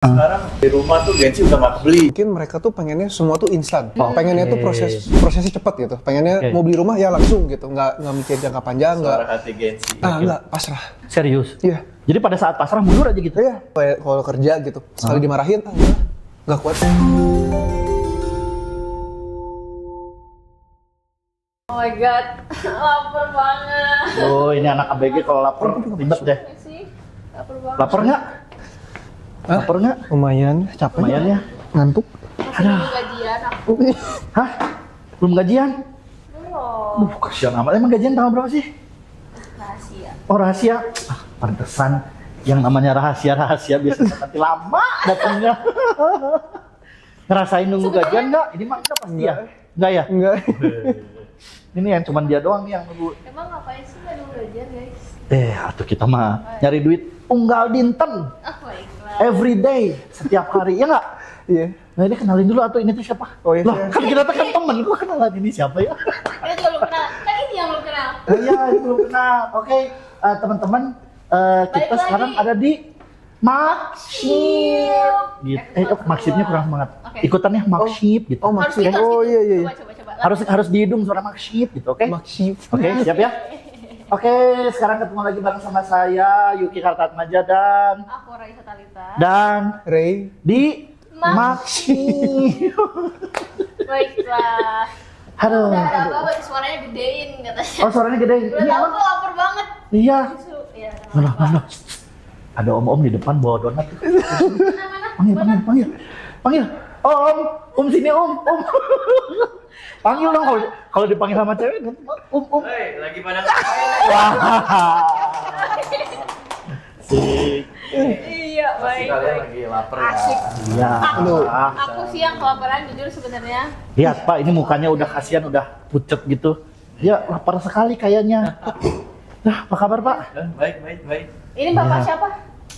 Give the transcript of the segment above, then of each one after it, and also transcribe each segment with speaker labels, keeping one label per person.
Speaker 1: Sekarang di rumah tuh Gensi udah nggak beli.
Speaker 2: Mungkin mereka tuh pengennya semua tuh instan. Pengennya tuh prosesnya cepat gitu. Pengennya mau beli rumah ya langsung gitu. Nggak mikir jangka panjang.
Speaker 1: Suara hati Gensi.
Speaker 2: Nggak pasrah.
Speaker 3: Serius?
Speaker 2: Iya.
Speaker 3: Jadi pada saat pasrah mundur aja gitu?
Speaker 2: Iya. Kayak kalau kerja gitu. Sekali dimarahin, nggak kuat.
Speaker 4: Oh my god, lapar banget.
Speaker 3: Oh, ini anak ABG kalau lapar ribet deh.
Speaker 4: Sih, lapar banget.
Speaker 3: Lapar nggak? Lapar nggak?
Speaker 2: Lumayan, capek.
Speaker 3: Lumayan ya.
Speaker 2: Ngantuk.
Speaker 4: Masih belum gajian aku.
Speaker 3: Hah? Belum gajian?
Speaker 4: Belum.
Speaker 3: Kasihan amat. Emang gajian tanggal berapa sih?
Speaker 4: Rahasia.
Speaker 3: Oh, rahasia. Pantesan yang namanya rahasia biasanya nanti lama datangnya. Ngerasain nunggu gajian nggak? Ini mah kita pasti ya? Nggak ya?
Speaker 2: Enggak.
Speaker 3: Ini yang cuman dia doang nih yang nunggu.
Speaker 4: Emang ngapain sih nggak nunggu gajian guys?
Speaker 3: Atuh kita mah nyari duit unggal dinten.
Speaker 4: Oh my god.
Speaker 3: Every day, setiap hari, ya nggak?
Speaker 2: Iya.
Speaker 3: Nah ini kenalin dulu atau ini tuh siapa?
Speaker 2: Oh iya.
Speaker 3: Lah, kan kita kan temen, gua kenalan ini siapa ya?
Speaker 4: Kita juga belum kenal. Kan ini yang belum kenal.
Speaker 3: Iya, ini belum kenal. Oke, teman-teman, kita
Speaker 4: Balik
Speaker 3: sekarang
Speaker 4: lagi.
Speaker 3: ada di Makship. Gitu. Makshipnya kurang semangat.
Speaker 4: Oke.
Speaker 3: Ikutannya Makship gitu.
Speaker 2: Oh,
Speaker 4: Harus
Speaker 2: Makship.
Speaker 4: gitu, harus
Speaker 2: Oh
Speaker 4: gitu.
Speaker 2: iya iya.
Speaker 4: Coba.
Speaker 3: Harus di hidung suara Makship gitu, oke?
Speaker 2: Makship.
Speaker 3: Oke, siap ya? Oke, sekarang ketemu lagi bareng sama saya Yuki Kartatmaja
Speaker 4: Aku Raisa Talita.
Speaker 3: dan
Speaker 2: Ray.
Speaker 3: di Makship.
Speaker 4: Baiklah.
Speaker 3: Aduh.
Speaker 4: Udah ada apa-apa, suaranya gedein katanya.
Speaker 3: Oh, suaranya gede.
Speaker 4: Udah
Speaker 3: Ini
Speaker 4: tahu
Speaker 3: apa?
Speaker 4: tuh lapar banget.
Speaker 3: Iya.
Speaker 4: Susu. Ya,
Speaker 3: Mana? Ada om-om di depan bawa donat.
Speaker 4: Mana?
Speaker 3: Panggil. Om sini om. Panggil dong kalau dipanggil sama cewek. Om.
Speaker 1: Hei, lagi pada ngapain?
Speaker 3: Wah. Sik.
Speaker 4: Iya,
Speaker 1: Pasti
Speaker 4: baik.
Speaker 1: kalian lagi lapar ya.
Speaker 4: Asik.
Speaker 3: Iya.
Speaker 4: Aku sih yang kelaparan jujur sebenarnya.
Speaker 3: Lihat Pak, ini mukanya udah kasihan, udah pucet gitu. Dia lapar sekali kayaknya. Nah, apa kabar Pak?
Speaker 1: Baik.
Speaker 4: Ini bapak
Speaker 3: Iya.
Speaker 4: siapa?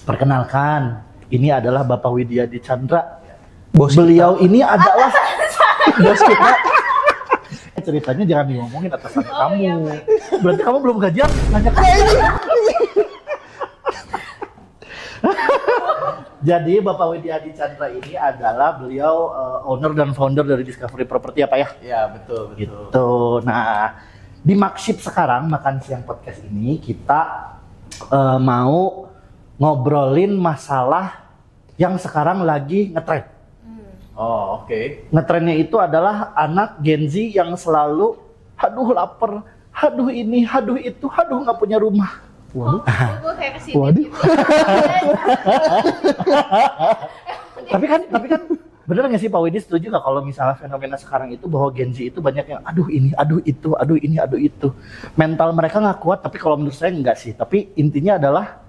Speaker 3: Perkenalkan, ini adalah Bapak Widyadi Chandra.
Speaker 2: Bos
Speaker 3: Beliau ini adalah bos kita. Ceritanya jangan diomongin atasan kamu.
Speaker 4: iya,
Speaker 3: Berarti kamu belum gajian? Nanya ke Jadi Bapak Widyadi Chandra ini adalah beliau owner dan founder dari Discovery Property apa ya?
Speaker 1: Iya, betul.
Speaker 3: Gitu. Nah, di Makship sekarang makan siang podcast ini kita mau ngobrolin masalah yang sekarang lagi ngetrend.
Speaker 1: Oh, oke.
Speaker 3: Ngetrennya itu adalah anak Gen Z yang selalu aduh lapar, aduh ini, aduh itu, aduh nggak punya rumah.
Speaker 2: Waduh.
Speaker 4: Gue kayak kesini
Speaker 2: Waduh.
Speaker 4: gitu.
Speaker 3: Tapi kan bener nggak sih Pak Widi, setuju nggak kalau misalnya fenomena sekarang itu bahwa Gen Z itu banyak yang aduh ini, aduh itu, aduh ini, aduh itu. Mental mereka nggak kuat, tapi kalau menurut saya nggak sih. Tapi intinya adalah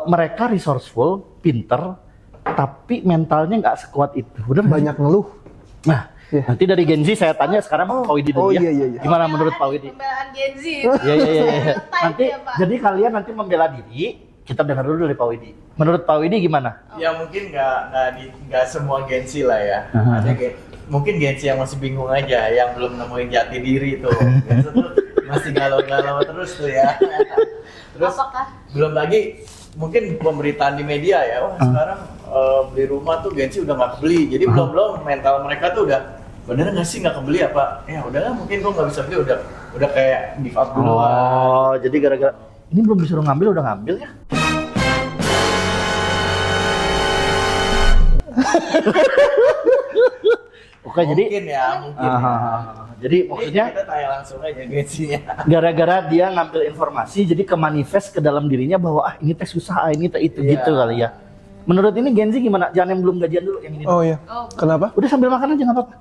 Speaker 3: mereka resourceful, pinter, tapi mentalnya nggak sekuat itu. Bener nggak sih?
Speaker 2: Banyak ngeluh.
Speaker 3: Nah,
Speaker 2: Iya.
Speaker 3: nanti dari Gen Z saya tanya sekarang Pak Widi dulu ya.
Speaker 2: Iya.
Speaker 3: Gimana menurut Pak Widi?
Speaker 4: Pembelaan Gen Z.
Speaker 3: Iya. Nanti
Speaker 4: ya, Pak.
Speaker 3: jadi kalian nanti membela diri. Kita dengar dulu dari Pak Widi. Menurut Pak Widi gimana?
Speaker 1: Ya mungkin nggak semua Gensi lah ya.
Speaker 3: Aha.
Speaker 1: Ada mungkin Gensi yang masih bingung aja, yang belum nemuin jati diri tuh. Gensi tuh masih galau-galau terus tuh ya. Terus
Speaker 4: Apakah?
Speaker 1: belum lagi mungkin pemberitaan di media ya. Wah sekarang beli rumah tuh Gensi udah nggak kebeli. Jadi belum mental mereka tuh udah bener nggak sih nggak kebeli apa? Ya udahlah mungkin gua nggak bisa beli, udah kayak give up duluan.
Speaker 3: Oh, jadi gara-gara ini belum disuruh ngambil udah ngambil ya? Oke, jadi
Speaker 1: Mungkin ya.
Speaker 3: jadi
Speaker 1: Ini
Speaker 3: maksudnya
Speaker 1: kita tanya langsung aja Gensinya.
Speaker 3: gara-gara dia ngambil informasi jadi ke manifest ke dalam dirinya bahwa ini teh susah, ini teh itu
Speaker 1: Iya.
Speaker 3: gitu kali ya. Menurut ini Gen Z gimana? Jangan yang belum gajian dulu, yang ini.
Speaker 2: Oh iya.
Speaker 4: Oh,
Speaker 2: Kenapa?
Speaker 3: Udah sambil makan aja nggak apa-apa.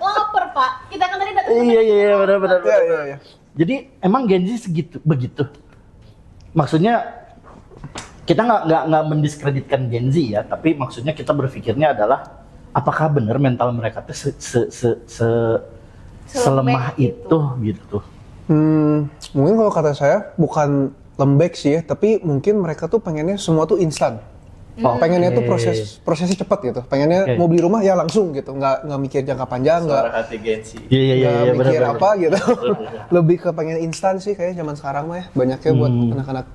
Speaker 4: lapar Pak. Kita kan tadi datang.
Speaker 3: Iya, benar.
Speaker 2: Iya.
Speaker 3: Jadi emang Gen Z begitu. Maksudnya kita nggak mendiskreditkan Gen Z ya, tapi maksudnya kita berpikirnya adalah apakah benar mental mereka tuh selemah itu gitu.
Speaker 2: Mungkin kalau kata saya bukan lembek sih ya, tapi mungkin mereka tuh pengennya semua tuh instan. Pengennya tuh prosesnya cepat gitu. Pengennya mau beli rumah ya langsung gitu. Nggak mikir jangka panjang,
Speaker 1: Suara hati Gensi.
Speaker 3: Iya,
Speaker 2: nggak mikir
Speaker 3: benar.
Speaker 2: apa gitu. Lebih ke pengen instan sih kayak zaman sekarang mah ya. Banyaknya buat anak-anak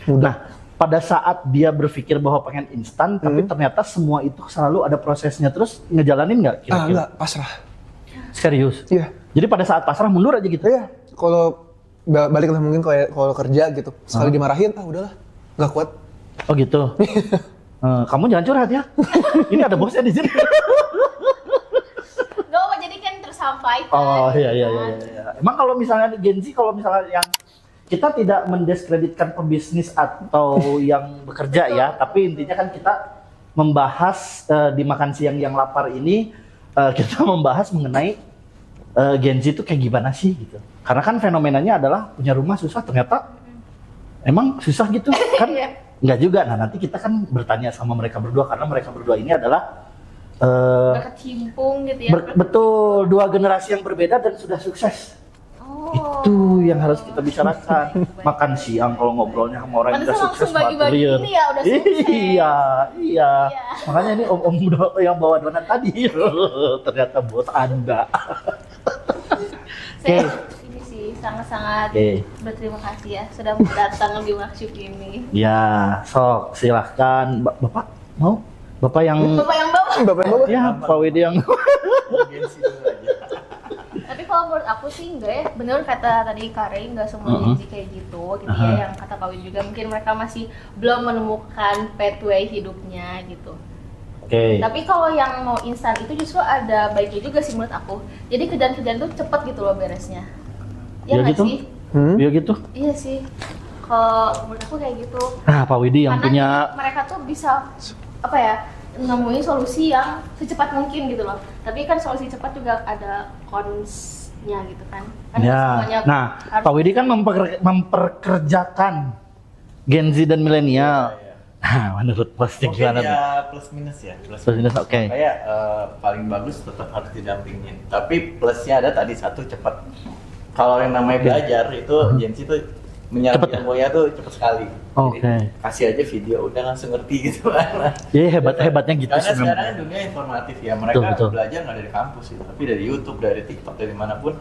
Speaker 2: muda.
Speaker 3: Nah, pada saat dia berpikir bahwa pengen instan, tapi ternyata semua itu selalu ada prosesnya, terus ngejalanin nggak kira-kira?
Speaker 2: Enggak, pasrah.
Speaker 3: Serius?
Speaker 2: Iya.
Speaker 3: Jadi pada saat pasrah mundur aja gitu?
Speaker 2: Iya, kalau balik lah mungkin kalau kerja gitu, sekali dimarahin, udahlah, nggak kuat.
Speaker 3: Oh gitu? Kamu jangan curhat ya, ini ada bosnya di sini.
Speaker 4: Gak apa, jadi kan tersampaikan.
Speaker 3: Oh iya.
Speaker 4: Kan?
Speaker 3: Emang kalau misalnya Gen Z, kalau misalnya yang kita tidak mendiskreditkan pebisnis atau yang bekerja ya, tapi intinya kan kita membahas di makan siang yang lapar ini, kita membahas mengenai Gen Z itu kayak gimana sih gitu. Karena kan fenomenanya adalah punya rumah susah, ternyata emang susah gitu kan? Enggak juga. Nah nanti kita kan bertanya sama mereka berdua, karena mereka berdua ini adalah
Speaker 4: berkecimpung gitu ya.
Speaker 3: Betul, dua generasi yang berbeda dan sudah sukses. Itu yang harus kita bicarakan. Makan siang kalau ngobrolnya sama orang yang udah sukses
Speaker 4: bagi-bagi ini ya udah sukses.
Speaker 3: Iya. Makanya ini om yang bawa donat tadi ternyata bos Anda.
Speaker 4: Saya ini sih sangat-sangat berterima kasih ya sudah datang di workshop ini.
Speaker 3: Ya, sok silahkan Bapak mau? Bapak yang
Speaker 2: Bapak.
Speaker 3: Ya, Pak Widi yang
Speaker 4: Tapi kalau menurut aku sih enggak ya, bener kata tadi Kare, enggak semua Gen Z kayak gitu ya, yang kata Pak Widi juga mungkin mereka masih belum menemukan pathway hidupnya gitu. Tapi kalau yang mau instan itu justru ada baiknya juga sih menurut aku. Jadi kerjaan-kerjaan tuh cepet gitu loh beresnya.
Speaker 3: Ya
Speaker 4: nggak
Speaker 3: gitu?
Speaker 4: sih?
Speaker 3: Iya gitu?
Speaker 4: Iya sih. Kalau menurut aku kayak gitu.
Speaker 3: Nah, Pak Widi yang
Speaker 4: karena
Speaker 3: punya
Speaker 4: mereka tuh bisa apa ya, nemuin solusi yang secepat mungkin gitu loh. Tapi kan solusi cepat juga ada konsnya gitu kan.
Speaker 3: Ya. Nah, Pak Widi kan memperkerjakan Gen Z dan milenial. Nah, menurut posnya gimana?
Speaker 1: Mungkin ya plus minus ya. Plus
Speaker 3: minus, oke.
Speaker 1: Kayak paling bagus tetap harus didampingin. Tapi plusnya ada tadi satu cepat. Kalau yang namanya belajar itu Gen Z itu menyerap ilmunya tuh cepat sekali. Jadi kasih aja video udah langsung ngerti gitu kan.
Speaker 3: Iya hebatnya gitu.
Speaker 1: Karena sekarang kan dunia informatif ya, mereka belajar nggak dari kampus gitu, tapi dari YouTube, dari TikTok, dari manapun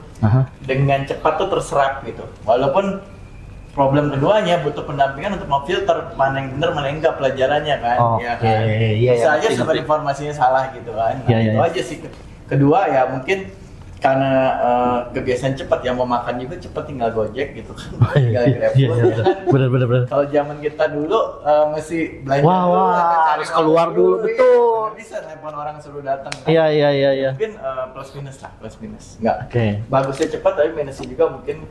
Speaker 1: dengan cepat tuh terserap gitu. Walaupun problem keduanya butuh pendampingan untuk memfilter mana yang benar mana yang enggak pelajarannya kan. Ya kan. Bisa aja sumber informasinya salah gitu kan. Nah, itu aja sih. Kedua ya mungkin karena kebiasaan cepat yang mau makan juga cepat tinggal Gojek gitu kan. Tinggal GrabFood.
Speaker 3: Bener.
Speaker 1: Kalau zaman kita dulu mesti belanja
Speaker 3: harus keluar dulu, betul.
Speaker 1: Nggak bisa telepon orang suruh datang. Kan?
Speaker 3: Iya.
Speaker 1: Mungkin plus minus. Enggak. Bagusnya cepat tapi minusnya juga mungkin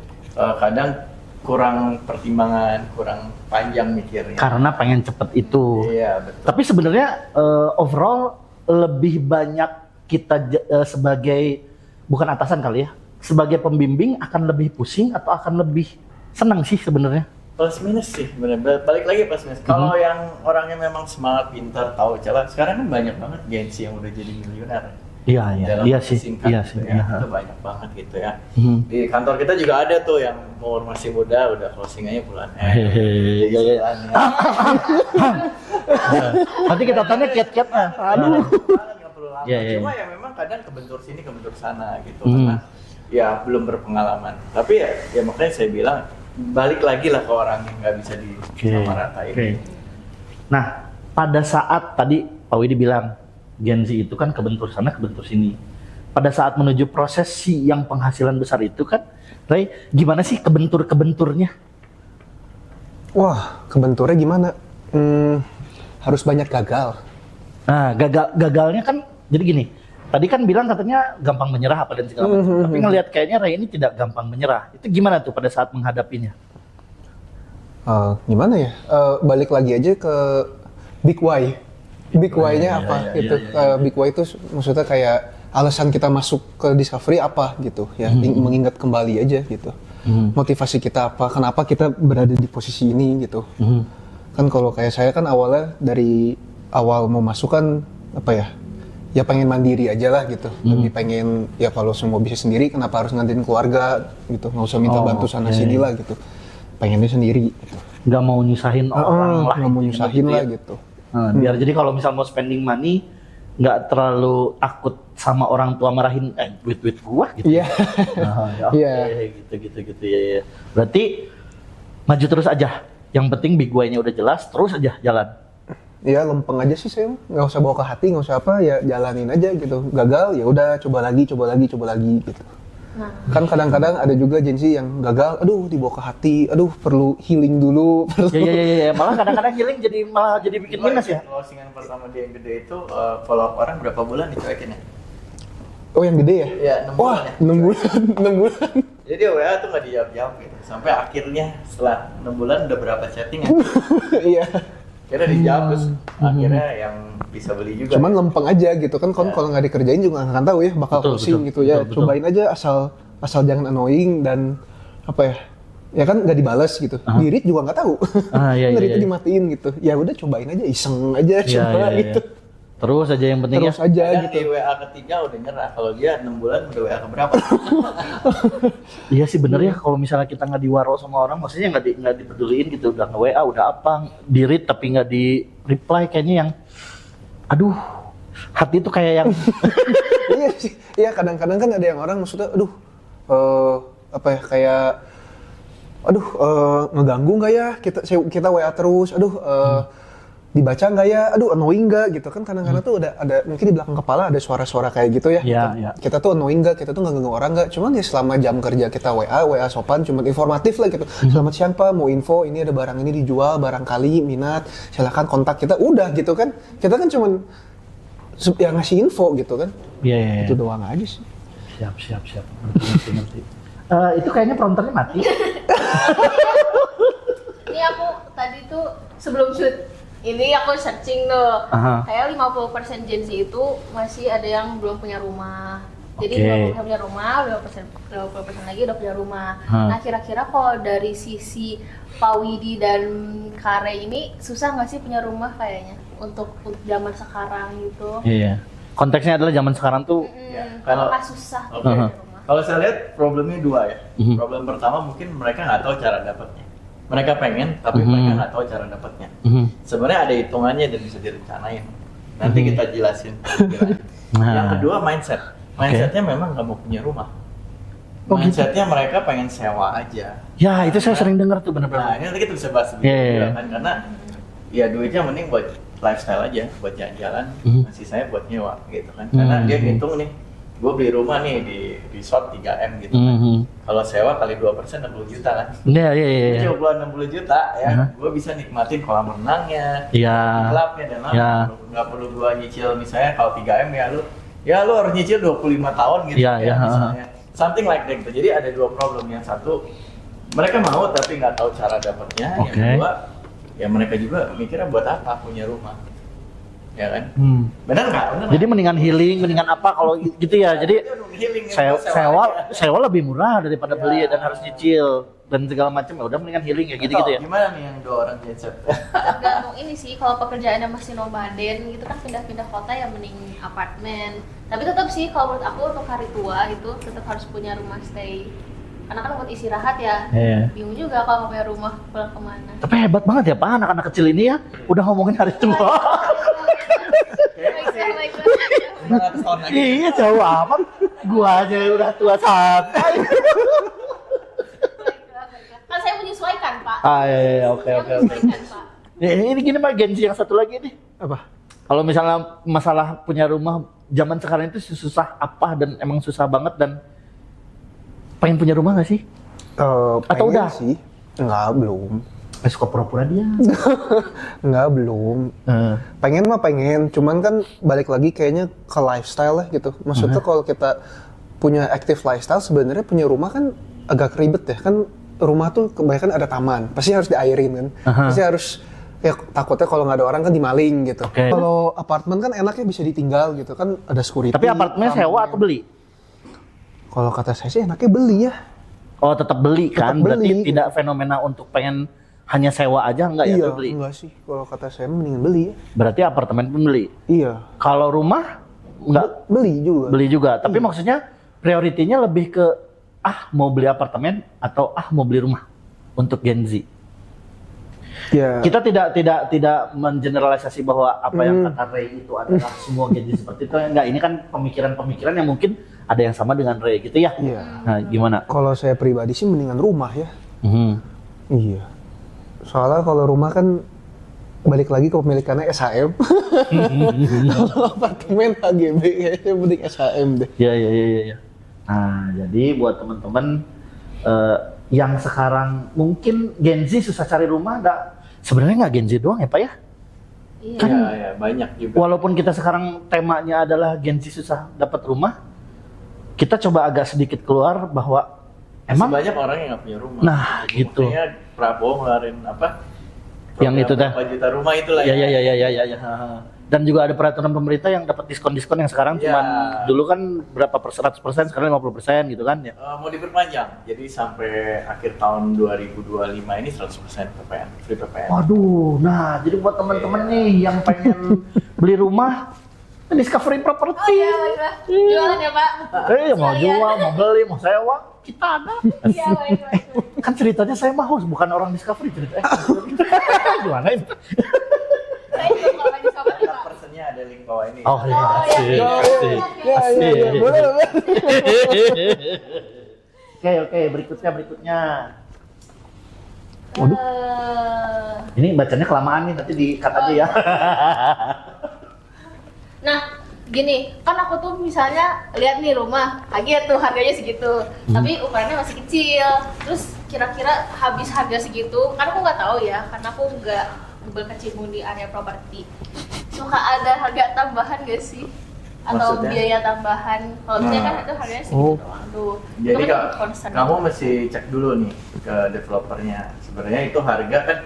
Speaker 1: kadang kurang pertimbangan, kurang panjang mikirnya. Karena
Speaker 3: pengen cepet itu.
Speaker 1: Iya, betul.
Speaker 3: Tapi sebenarnya overall lebih banyak kita sebagai bukan atasan kali ya, sebagai pembimbing akan lebih pusing atau akan lebih senang sih sebenarnya?
Speaker 1: Plus minus sih, benar. Balik lagi plus minus. Kalau yang orangnya memang semangat, pintar, tahu celah, sekarang kan banyak banget Gen Z yang udah jadi miliuner.
Speaker 3: Iya sih.
Speaker 1: Itu banyak banget gitu ya. Di kantor kita juga ada tuh yang umur masih muda, udah closingannya bulan
Speaker 3: Nanti kita tanya kiat-kiatnya. Aduh.
Speaker 1: Cuma ya memang kadang kebentur sini kebentur sana gitu karena ya belum berpengalaman. Tapi ya makanya saya bilang balik lagi lah ke orang yang nggak bisa disamaratain.
Speaker 3: Nah pada saat tadi Pak Widi bilang Gen Z itu kan kebentur sana kebentur sini. Pada saat menuju proses yang penghasilan besar itu kan, Ray, gimana sih kebenturnya?
Speaker 2: Wah, kebenturnya gimana? Harus banyak gagal.
Speaker 3: Nah, gagalnya kan jadi gini. Tadi kan bilang katanya gampang menyerah apa dan segala macam. Tapi ngelihat kayaknya Ray ini tidak gampang menyerah. Itu gimana tuh pada saat menghadapinya?
Speaker 2: Gimana ya? Balik lagi aja ke Big Why. Big Why-nya apa gitu. Big Why itu maksudnya kayak alasan kita masuk ke Discovery apa gitu ya. Mengingat kembali aja gitu. Motivasi kita apa? Kenapa kita berada di posisi ini gitu. Kan kalau kayak saya kan awalnya dari awal mau masuk kan apa ya? Ya pengen mandiri aja lah gitu. Lebih pengen ya kalau semua bisa sendiri kenapa harus nganterin keluarga gitu. Nggak usah minta bantu sana sini lah gitu. Pengennya sendiri gitu.
Speaker 3: Nggak mau nyusahin orang lah.
Speaker 2: Nggak mau nyusahin lah gitu.
Speaker 3: Biar jadi kalau misal mau spending money nggak terlalu takut sama orang tua marahin duit gua gitu.
Speaker 2: Iya.
Speaker 3: Gitu ya. Berarti maju terus aja. Yang penting big why-nya udah jelas, terus aja jalan.
Speaker 2: Ya lempeng aja sih saya, nggak usah bawa ke hati, nggak usah apa, ya jalanin aja gitu. Gagal ya udah coba lagi gitu.
Speaker 4: Nah.
Speaker 2: Kan kadang-kadang ada juga agensi yang gagal, aduh dibawa ke hati, aduh perlu healing dulu.
Speaker 3: Ya, malah kadang-kadang healing malah jadi bikin minus ya.
Speaker 1: Closingan pertama dia yang gede itu follow up orang berapa bulan dicuekin ya?
Speaker 2: Oh yang gede ya?
Speaker 1: Iya, 6 bulan
Speaker 2: Wah,
Speaker 1: ya.
Speaker 2: 6 bulan, 6 bulan.
Speaker 1: Jadi WA tuh nggak dijawab gitu. Sampai akhirnya setelah 6 bulan udah berapa chatting ya?
Speaker 2: Iya.
Speaker 1: Kira dijawab terus akhirnya yang bisa beli juga.
Speaker 2: Cuman lempeng aja gitu kan, kalau nggak dikerjain juga nggak akan tahu ya bakal pusing gitu ya.
Speaker 3: Betul.
Speaker 2: Cobain aja asal jangan annoying dan apa ya? Ya kan nggak dibales gitu. Di-read juga nggak tahu.
Speaker 3: Iya.
Speaker 2: Nge-read dimatiin gitu. Ya udah cobain aja, iseng aja coba gitu.
Speaker 3: Terus aja yang penting
Speaker 2: Terus aja
Speaker 1: Kadang
Speaker 2: gitu.
Speaker 1: di WA ketiga udah nyerah. Kalau dia 6 bulan udah WA keberapa?
Speaker 3: Iya sih bener ya, kalau misalnya kita nggak diwaro sama orang, maksudnya nggak dipeduliin gitu, udah nge-WA, udah apa, di-read tapi nggak di-reply, kayaknya yang, aduh, hati tuh kayak yang,
Speaker 2: Iya sih, iya kadang-kadang kan ada yang orang maksudnya, aduh, apa ya kayak, aduh, ngeganggu nggak ya kita WA terus, aduh, dibaca nggak ya, aduh annoying nggak gitu kan, kadang-kadang tuh ada mungkin di belakang kepala ada suara-suara kayak gitu ya.
Speaker 3: Iya.
Speaker 2: Kita tuh annoying nggak, kita tuh nggak ganggu orang nggak, cuman ya selama jam kerja kita WA sopan, cuman informatif lah gitu. Selamat siang Pak, mau info ini ada barang ini dijual, barangkali minat, silakan kontak kita, udah gitu kan. Kita kan cuman ya ngasih info gitu kan.
Speaker 3: Iya.
Speaker 2: Itu doang aja sih.
Speaker 3: Siap. Ngerti. Itu kayaknya prompternya mati.
Speaker 4: Ini aku tadi tuh sebelum shoot ini aku searching tuh, kayak 50% Gen Z itu masih ada yang belum punya rumah. Jadi 50% punya rumah, 50% lagi udah punya rumah. Nah kira-kira kalau dari sisi Pak Widi dan Kare ini susah nggak sih punya rumah kayaknya untuk zaman sekarang gitu?
Speaker 3: Iya. Konteksnya adalah zaman sekarang tuh.
Speaker 4: Apakah susah
Speaker 1: Oke.
Speaker 4: punya rumah?
Speaker 1: Kalau saya lihat problemnya dua ya. Problem pertama mungkin mereka nggak tahu cara dapatnya. Mereka pengen, tapi mereka nggak tahu cara dapatnya. Sebenarnya ada hitungannya dan bisa direncanain. Nanti kita jelasin. Yang kedua mindset. Mindsetnya memang nggak mau punya rumah. Mindsetnya mereka pengen sewa aja.
Speaker 3: Ya itu saya sering dengar tuh benar-benar.
Speaker 1: Nah ini nanti kita bisa bahas lebih juga kan, karena ya duitnya mending buat lifestyle aja, buat jalan-jalan. Sisanya buat nyewa gitu kan. Karena dia ngitung nih, gue beli rumah nih di resort 3M gitu kan. Kalau sewa kali 2% 60 juta kan.
Speaker 3: Iya.
Speaker 1: Coba 60 juta ya, gue bisa nikmatin kolam renangnya, klubnya dan lain. Nggak perlu gue nyicil misalnya kalau 3M ya lu harus nyicil 25 tahun gitu misalnya. Something like that gitu. Jadi ada dua problem. Yang satu, mereka mau tapi nggak tahu cara dapatnya. Yang kedua, ya mereka juga mikirnya buat apa punya rumah. Ya kan? Benar nggak?
Speaker 3: Jadi mendingan healing, mendingan apa kalau gitu ya. Jadi sewa lebih murah daripada beli dan harus nyicil dan segala macam. Ya udah mendingan healing ya gitu-gitu ya.
Speaker 1: Gimana nih yang dua orang genset?
Speaker 4: Tergantung ini sih, kalau pekerjaannya masih nomaden gitu kan pindah-pindah kota ya mending apartemen. Tapi tetap sih kalau menurut aku untuk hari tua itu tetap harus punya rumah stay. Karena kan buat istirahat ya. Bingung juga kalau nggak punya rumah pulang kemana.
Speaker 3: Tapi hebat banget ya Pak, anak-anak kecil ini ya udah ngomongin hari tua. Iya jauh amat, gua aja udah tua santai.
Speaker 4: Kan saya menyesuaikan Pak.
Speaker 3: Iya, oke. Ini gini Pak, Gen Z yang satu lagi nih.
Speaker 2: Apa?
Speaker 3: Kalau misalnya masalah punya rumah zaman sekarang itu susah apa dan emang susah banget dan pengen punya rumah nggak sih? Atau udah?
Speaker 2: Sih? Enggak, belum.
Speaker 3: Suka pura-pura dia.
Speaker 2: Enggak, belum. Pengen mah pengen, cuman kan balik lagi kayaknya ke lifestyle lah gitu. Maksudnya kalau kita punya active lifestyle, sebenarnya punya rumah kan agak ribet ya. Kan rumah tuh kebanyakan ada taman, pasti harus diairin kan. Pasti harus, ya takutnya kalau nggak ada orang kan dimaling gitu. Kalau apartemen kan enaknya bisa ditinggal gitu kan, ada security.
Speaker 3: Tapi apartemen sewa atau beli?
Speaker 2: Kalau kata saya sih enaknya beli ya.
Speaker 3: Oh tetap beli kan,
Speaker 2: tetap
Speaker 3: berarti
Speaker 2: beli.
Speaker 3: tidak fenomena untuk pengen hanya sewa aja enggak ya
Speaker 2: Iya,
Speaker 3: beli?
Speaker 2: enggak sih. Kalau kata saya mendingan beli ya.
Speaker 3: Berarti apartemen pun beli?
Speaker 2: Iya.
Speaker 3: Kalau rumah enggak?
Speaker 2: Beli juga.
Speaker 3: Beli juga, tapi maksudnya prioritinya lebih ke mau beli apartemen atau mau beli rumah untuk Gen Z.
Speaker 2: Ya.
Speaker 3: Kita tidak mengeneralisasi bahwa apa yang kata Ray itu adalah semua Gen Z seperti itu. Enggak, ini kan pemikiran-pemikiran yang mungkin ada yang sama dengan Ray gitu ya.
Speaker 2: Iya.
Speaker 3: Nah, gimana?
Speaker 2: Kalau saya pribadi sih mendingan rumah ya. Iya. Soalnya kalau rumah kan balik lagi ke pemilikannya SHM. Kalau apartemen HGB kayaknya mending SHM deh.
Speaker 3: Iya. Nah, jadi buat teman-teman yang sekarang mungkin Gen Z susah cari rumah, sebenarnya nggak Gen Z doang ya Pak ya?
Speaker 1: Iya,
Speaker 3: Kan
Speaker 1: banyak juga.
Speaker 3: walaupun kita sekarang temanya adalah Gen Z susah dapat rumah, kita coba agak sedikit keluar bahwa
Speaker 1: Emang banyak orang yang nggak punya rumah.
Speaker 3: Nah, gitu.
Speaker 1: Makanya Prabowo ngeluarin apa?
Speaker 3: Yang itu dah.
Speaker 1: 4 juta rumah itulah
Speaker 3: ya. Dan juga ada peraturan pemerintah yang dapat diskon-diskon yang sekarang cuman dulu kan berapa 100%, sekarang 50% gitu kan ya.
Speaker 1: Mau diperpanjang. Jadi sampai akhir tahun 2025 ini 100% PPN, free PPN.
Speaker 3: Waduh, nah jadi buat teman-teman nih yang pengen beli rumah, Discovery Property.
Speaker 4: Iya, baiklah. Jualan ya Pak.
Speaker 3: Mau jual, mau beli, mau sewa, kita ada.
Speaker 4: Iya, baik.
Speaker 3: Kan ceritanya saya mau, bukan orang Discovery ceritanya. Gimana ini?
Speaker 4: Saya juga kalau lagi sama nih Pak.
Speaker 1: Persennya ada link bawah ini.
Speaker 3: Oh iya, asik.
Speaker 2: Ya, boleh.
Speaker 3: Oke, berikutnya. Waduh. Ini bacanya kelamaan nih, nanti di-cut aja ya.
Speaker 4: Nah, gini, kan aku tuh misalnya lihat nih rumah, kaget tuh harganya segitu, tapi ukurannya masih kecil. Terus kira-kira habis harga segitu, kan aku nggak tahu ya, karena aku nggak berkecimpung di area properti. Suka ada harga tambahan gak sih? Atau
Speaker 1: Maksudnya?
Speaker 4: biaya tambahan? Kalau misalnya kan itu harganya segitu doang tuh.
Speaker 1: Jadi
Speaker 4: Itu kan concern.
Speaker 1: kamu mesti cek dulu nih ke developernya. Sebenarnya itu harga kan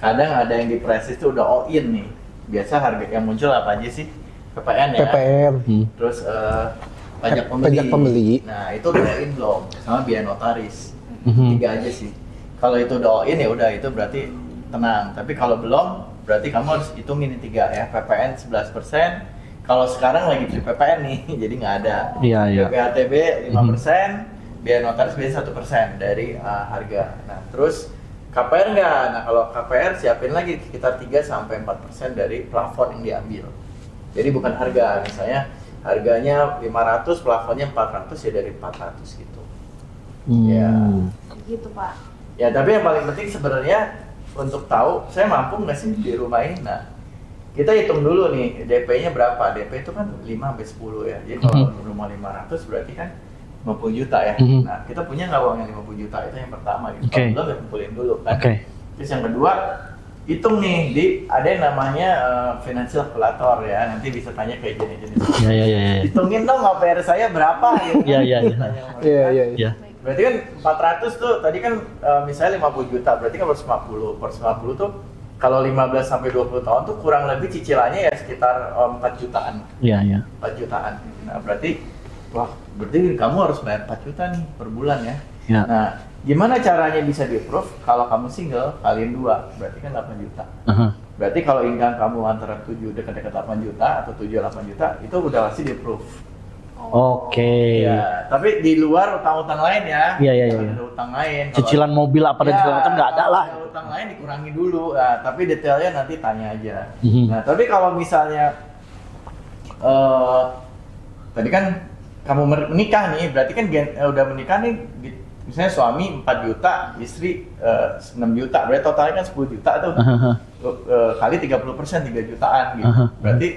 Speaker 1: kadang ada yang di price itu udah all in nih. Biasa harga yang muncul apa aja sih? PPN ya.
Speaker 2: PPN.
Speaker 1: Terus pajak
Speaker 2: Pajak pembeli.
Speaker 1: Nah itu udah in belum? Sama biaya notaris. 3 aja sih. Kalau itu udah all in ya udah itu berarti tenang. Tapi kalau belum berarti kamu harus hitungin 3 ya. PPN 11%. Kalau sekarang lagi free PPN nih, jadi nggak ada.
Speaker 3: Iya.
Speaker 1: PPATB 5%, biaya notaris biaya 1% dari harga. Nah, terus KPR nggak? Nah, kalau KPR siapin lagi sekitar 3-4% dari plafon yang diambil. Jadi bukan harga, misalnya harganya 500, plafonnya 400 ya dari 400 gitu. Ya.
Speaker 4: Gitu Pak.
Speaker 1: Ya, tapi yang paling penting sebenarnya untuk tahu saya mampu nggak sih di rumah ini. Nah, kita hitung dulu nih DP-nya berapa. DP itu kan 5-10 ya. Jadi kalau rumah 500 berarti kan 50 juta ya. Nah, kita punya nggak uang yang 50 juta itu yang pertama gitu. Kalau belum ya kumpulin dulu kan. Terus yang kedua, hitung nih ada yang namanya financial calculator ya. Nanti bisa tanya kayak jenis-jenis.
Speaker 3: Iya.
Speaker 1: Hitungin dong APR saya berapa gitu.
Speaker 2: Iya.
Speaker 1: Berarti kan 400 tuh tadi kan misalnya 50 juta, berarti kan 150. Per 150 tuh kalau 15 sampai 20 tahun tuh kurang lebih cicilannya ya sekitar 4 jutaan.
Speaker 3: Iya.
Speaker 1: 4 jutaan. Nah, berarti kamu harus bayar 4 juta nih per bulan ya.
Speaker 3: Ya.
Speaker 1: Nah, gimana caranya bisa di-approve? Kalau kamu single kaliin 2, berarti kan 8 juta. Berarti kalau income kamu antara 7 dekat-dekat 8 juta atau 7-8 juta itu udah pasti di-approve.
Speaker 3: Oke.
Speaker 1: Ya, tapi di luar utang-utang lain ya.
Speaker 3: Iya.
Speaker 1: Kalau ada utang lain.
Speaker 3: Cicilan mobil apa dan segala macam nggak ada lah.
Speaker 1: Kalau utang lain dikurangi dulu. Nah, tapi detailnya nanti tanya aja. Nah, tapi kalau misalnya tadi kan kamu menikah nih, berarti kan udah menikah nih, misalnya suami 4 juta, istri 6 juta, berarti totalnya kan 10 juta tuh. Kali 30%, 3 jutaan gitu. Berarti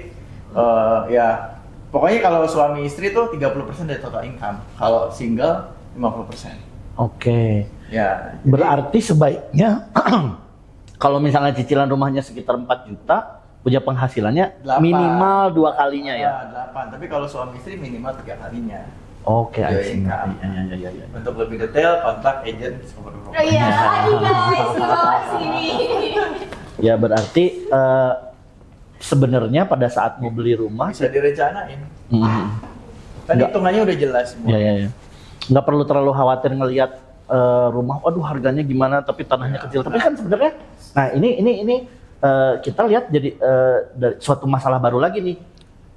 Speaker 1: ya pokoknya kalau suami istri tuh 30% dari total income. Kalau single 50%.
Speaker 3: Oke.
Speaker 1: Ya.
Speaker 3: Berarti sebaiknya kalau misalnya cicilan rumahnya sekitar 4 juta, punya penghasilannya
Speaker 1: 8.
Speaker 3: minimal 2 kalinya ya.
Speaker 1: 8. Tapi kalau suami istri minimal 3 kalinya.
Speaker 3: Oke, I see.
Speaker 1: Iya. Untuk lebih detail kontak agent Discovery Property.
Speaker 4: Oh iya, guys, di bawah sini.
Speaker 3: Ya berarti sebenarnya pada saat mau beli rumah
Speaker 1: Bisa direncanain. Kan hitungannya udah jelas semua.
Speaker 3: Iya. Nggak perlu terlalu khawatir ngelihat rumah, waduh harganya gimana tapi tanahnya kecil. Tapi kan sebenarnya, nah ini kita lihat jadi dari suatu masalah baru lagi nih.